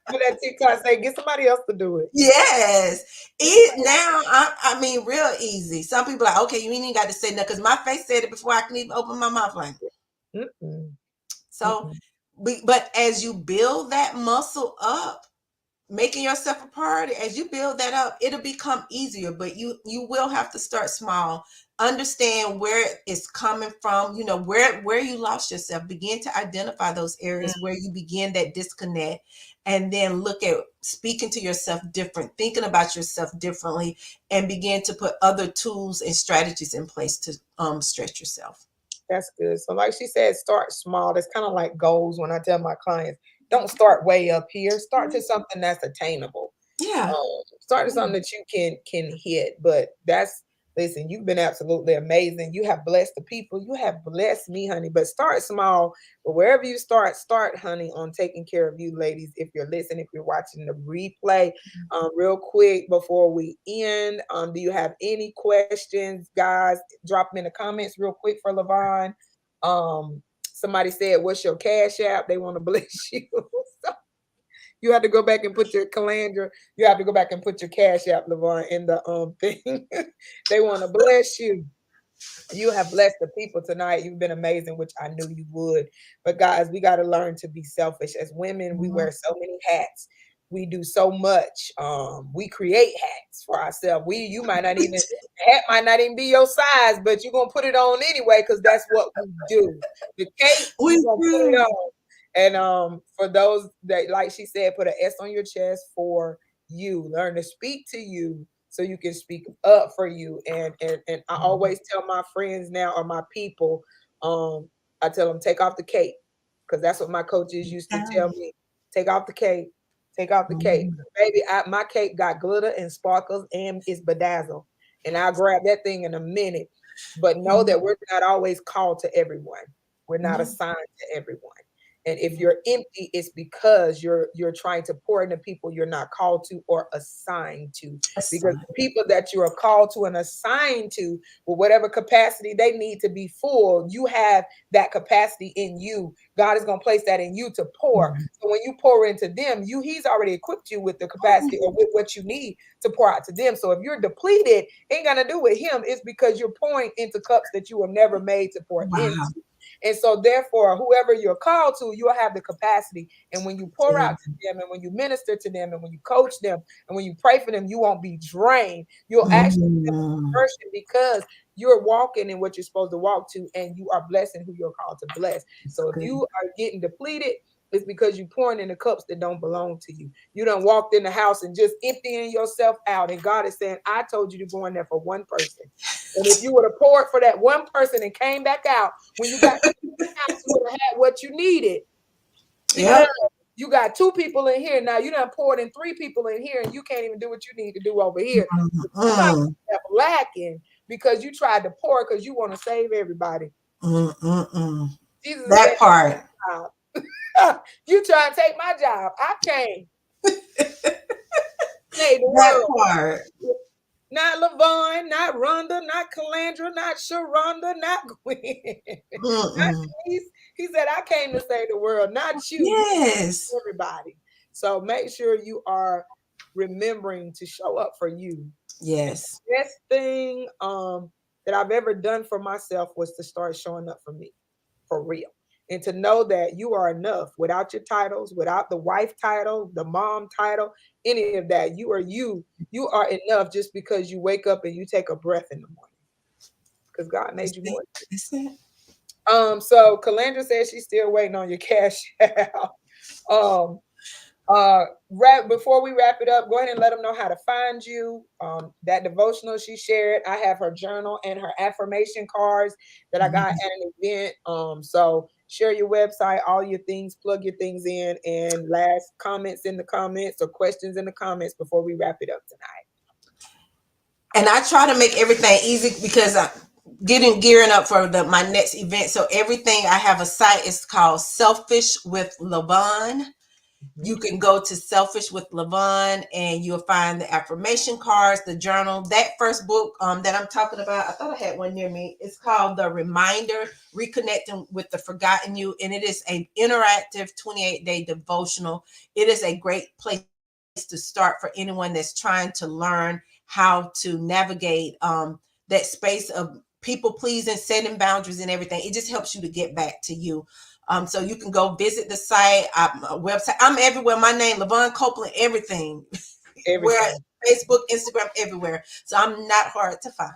That TikTok say, get somebody else to do it. Yes. Now, I mean, real easy. Some people are like, okay, you ain't even got to say nothing, because my face said it before I can even open my mouth like that. So, but as you build that muscle up, making yourself a priority, as you build that up, it'll become easier, but you will have to start small. Understand where it's coming from, where you lost yourself. Begin to identify those areas where you begin that disconnect, and then look at speaking to yourself different, thinking about yourself differently, and begin to put other tools and strategies in place to stretch yourself. That's good. So, like she said, start small. That's kind of like goals when I tell my clients, don't start way up here. Start to something that's attainable. Yeah. Start to something that you can hit. But that's listen, you've been absolutely amazing. You have blessed the people. You have blessed me, honey. But start small. But wherever you start, honey, on taking care of you, ladies. If you're listening, if you're watching the replay, real quick before we end, do you have any questions, guys? Drop them in the comments real quick for Lyvonne. Somebody said, "What's your cash app?" They want to bless you. So you have to go back and put your calendar. You have to go back and put your cash app, Lyvonne, in the thing. They want to bless you. You have blessed the people tonight. You've been amazing, which I knew you would. But guys, we got to learn to be selfish. As women, we wear so many hats. We do so much. We create hats for ourselves. You might not even hat might not even be your size, but you're gonna put it on anyway because that's what we do. The cape, you're gonna put it on. And for those that, like she said, put an S on your chest for you. Learn to speak to you so you can speak up for you. And I always tell my friends now or my people, I tell them take off the cape because that's what my coaches used to tell me. Take off the cape. Take off the cape. Baby, my cape got glitter and sparkles and it's bedazzled. And I'll grab that thing in a minute. But know that we're not always called to everyone. We're not assigned to everyone. And if you're empty, it's because you're trying to pour into people you're not called to or assigned to. Because the people that you are called to and assigned to, with whatever capacity they need to be full, you have that capacity in you. God is going to place that in you to pour. So when you pour into them, He's already equipped you with the capacity or with what you need to pour out to them. So if you're depleted, ain't gonna do with Him. It's because you're pouring into cups that you were never made to pour into. And so therefore, whoever you're called to, you'll have the capacity. And when you pour out to them and when you minister to them and when you coach them and when you pray for them, you won't be drained. You'll actually be a person because you're walking in what you're supposed to walk to and you are blessing who you're called to bless. So if you are getting depleted, it's because you're pouring in the cups that don't belong to you. You done walked in the house and just emptying yourself out. And God is saying, I told you to go in there for one person. And if you would have poured for that one person and came back out, when you got to the house, you would have had what you needed. Because you got two people in here. Now you done poured in three people in here and you can't even do what you need to do over here. Somebody lacking because you tried to pour because you want to save everybody. Jesus that said, part. You try to take my job. I can't. Hey, the that world. Part. Not Lyvonne, not Rhonda, not Calandra, not Sharonda, not Gwen. Not Denise. He said, I came to save the world, not you. Yes. Everybody. So make sure you are remembering to show up for you. Yes. The best thing that I've ever done for myself was to start showing up for me, for real. And to know that you are enough without your titles, without the wife title, the mom title, any of that. You are you. You are enough just because you wake up and you take a breath in the morning. Because God made you more. So Calandra says she's still waiting on your cash out. Before we wrap it up, go ahead and let them know how to find you. That devotional she shared, I have her journal and her affirmation cards that I got at an event. So share your website, all your things, plug your things in, and last comments in the comments or questions in the comments before we wrap it up tonight. And I try to make everything easy because I'm gearing up for my next event. So everything, I have a site. It's called Selfish with Lyvonne. You can go to Selfish with Lyvonne and you'll find the affirmation cards, the journal. That first book that I'm talking about, I thought I had one near me. It's called The Reminder, Reconnecting with the Forgotten You. And it is an interactive 28-day devotional. It is a great place to start for anyone that's trying to learn how to navigate that space of people pleasing, setting boundaries and everything. It just helps you to get back to you. So you can go visit the site, website. I'm everywhere. My name, Lyvonne Copeland, everything. Where Facebook, Instagram, everywhere. So I'm not hard to find.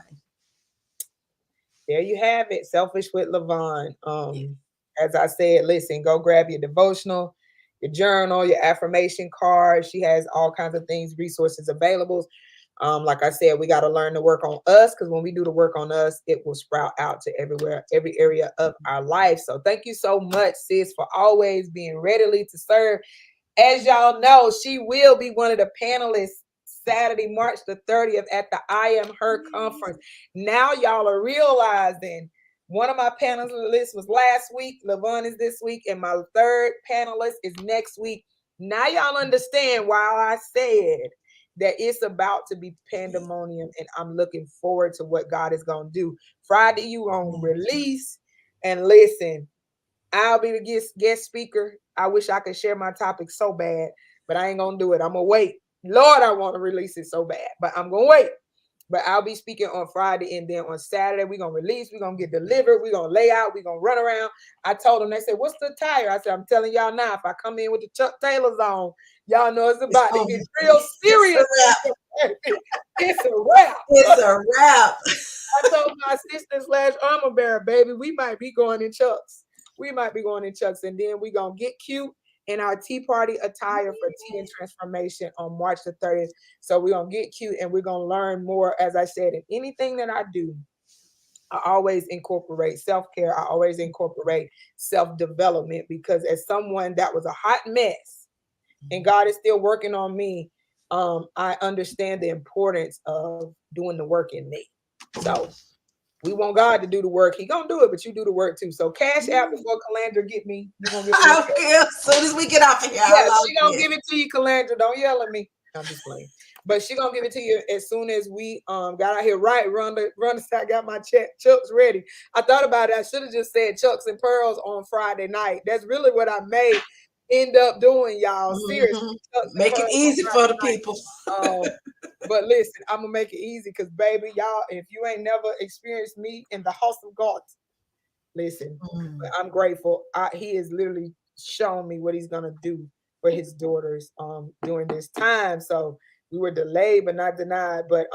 There you have it. Selfish with Lyvonne. As I said, listen, go grab your devotional, your journal, your affirmation card. She has all kinds of things, resources available. Like I said, we got to learn to work on us, because when we do the work on us, it will sprout out to everywhere, every area of our life. So thank you so much, sis, for always being readily to serve. As y'all know, she will be one of the panelists Saturday, March the 30th at the I Am Her conference. Now y'all are realizing one of my panelists was last week, Lyvonne is this week, and my third panelist is next week. Now y'all understand why I said that it's about to be pandemonium, and I'm looking forward to what God is going to do. Friday, you going to release, and listen, I'll be the guest speaker. I wish I could share my topic so bad, but I ain't going to do it. I'm going to wait. Lord, I want to release it so bad, but I'm going to wait. But I'll be speaking on Friday, and then on Saturday, we're going to release. We're going to get delivered. We're going to lay out. We're going to run around. I told them, they said, what's the tire? I said, I'm telling y'all now, if I come in with the Chuck Taylors on, y'all know it's about to get real serious. It's a wrap. It's a wrap. I told my sister / armor bearer, baby, we might be going in Chucks. We might be going in Chucks, and then we're going to get cute in our tea party attire for Tea and Transformation on March the 30th. So we're going to get cute, and we're going to learn more. As I said, in anything that I do, I always incorporate self-care. I always incorporate self-development, because as someone that was a hot mess, and God is still working on me, I understand the importance of doing the work in me. So we want God to do the work. He gonna do it, but you do the work too. So cash out before Calandra get me. You gonna get me? As soon as we get off of here, yeah, she gonna give it to you, Calandra. Don't yell at me. I'm just playing. But she gonna give it to you as soon as we got out here. Right, run the side. Got my Chucks ready. I thought about it. I should have just said Chucks and Pearls on Friday night. That's really what I may end up doing, y'all. Seriously, make it easy for the people. But listen, I'm gonna make it easy, because baby, y'all, if you ain't never experienced me in the house of God, listen, I'm grateful. He has literally shown me what he's gonna do for his daughters during this time. So we were delayed but not denied. But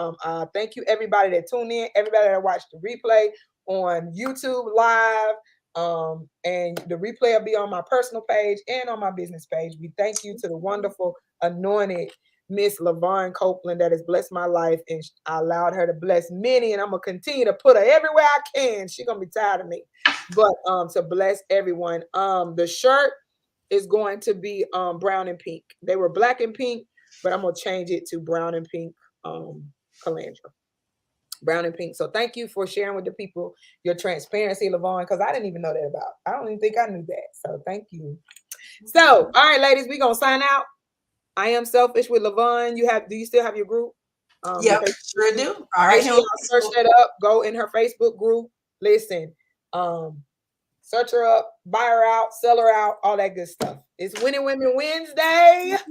thank you everybody that tuned in, everybody that watched the replay on YouTube live. And the replay will be on my personal page and on my business page. We thank you to the wonderful, anointed Miss Lyvonne Copeland that has blessed my life, and I allowed her to bless many, and I'm gonna continue to put her everywhere I can. She's gonna be tired of me, but to bless everyone. The shirt is going to be brown and pink. They were black and pink, but I'm gonna change it to brown and pink. Calandra, brown and pink. So thank you for sharing with the people your transparency, Lyvonne, because I didn't even know that about. I don't even think I knew that. So thank you. So all right, ladies, we're gonna sign out. I am selfish with Lyvonne. Do you still have your group? Yep, sure do. All right, search that up. Go in her Facebook group. Listen, search her up, buy her out, sell her out, all that good stuff. It's Winning Women Wednesday. Yes.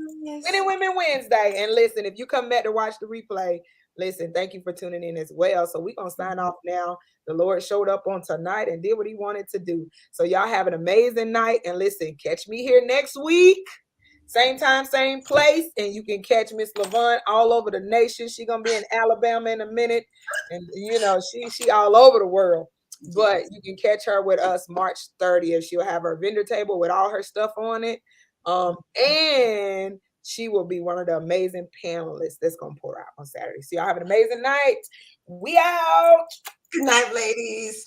Winning Women Wednesday. And listen, if you come back to watch the replay, listen, thank you for tuning in as well. So we're gonna sign off now. The Lord showed up on tonight and did what he wanted to do. So y'all have an amazing night. And listen, catch me here next week. Same time, same place, and you can catch Miss Lyvonne all over the nation. She's gonna be in Alabama in a minute, and you know she all over the world. But you can catch her with us March 30th. She'll have her vendor table with all her stuff on it, and she will be one of the amazing panelists that's gonna pour out on Saturday. So y'all have an amazing night. We out. Good night, ladies.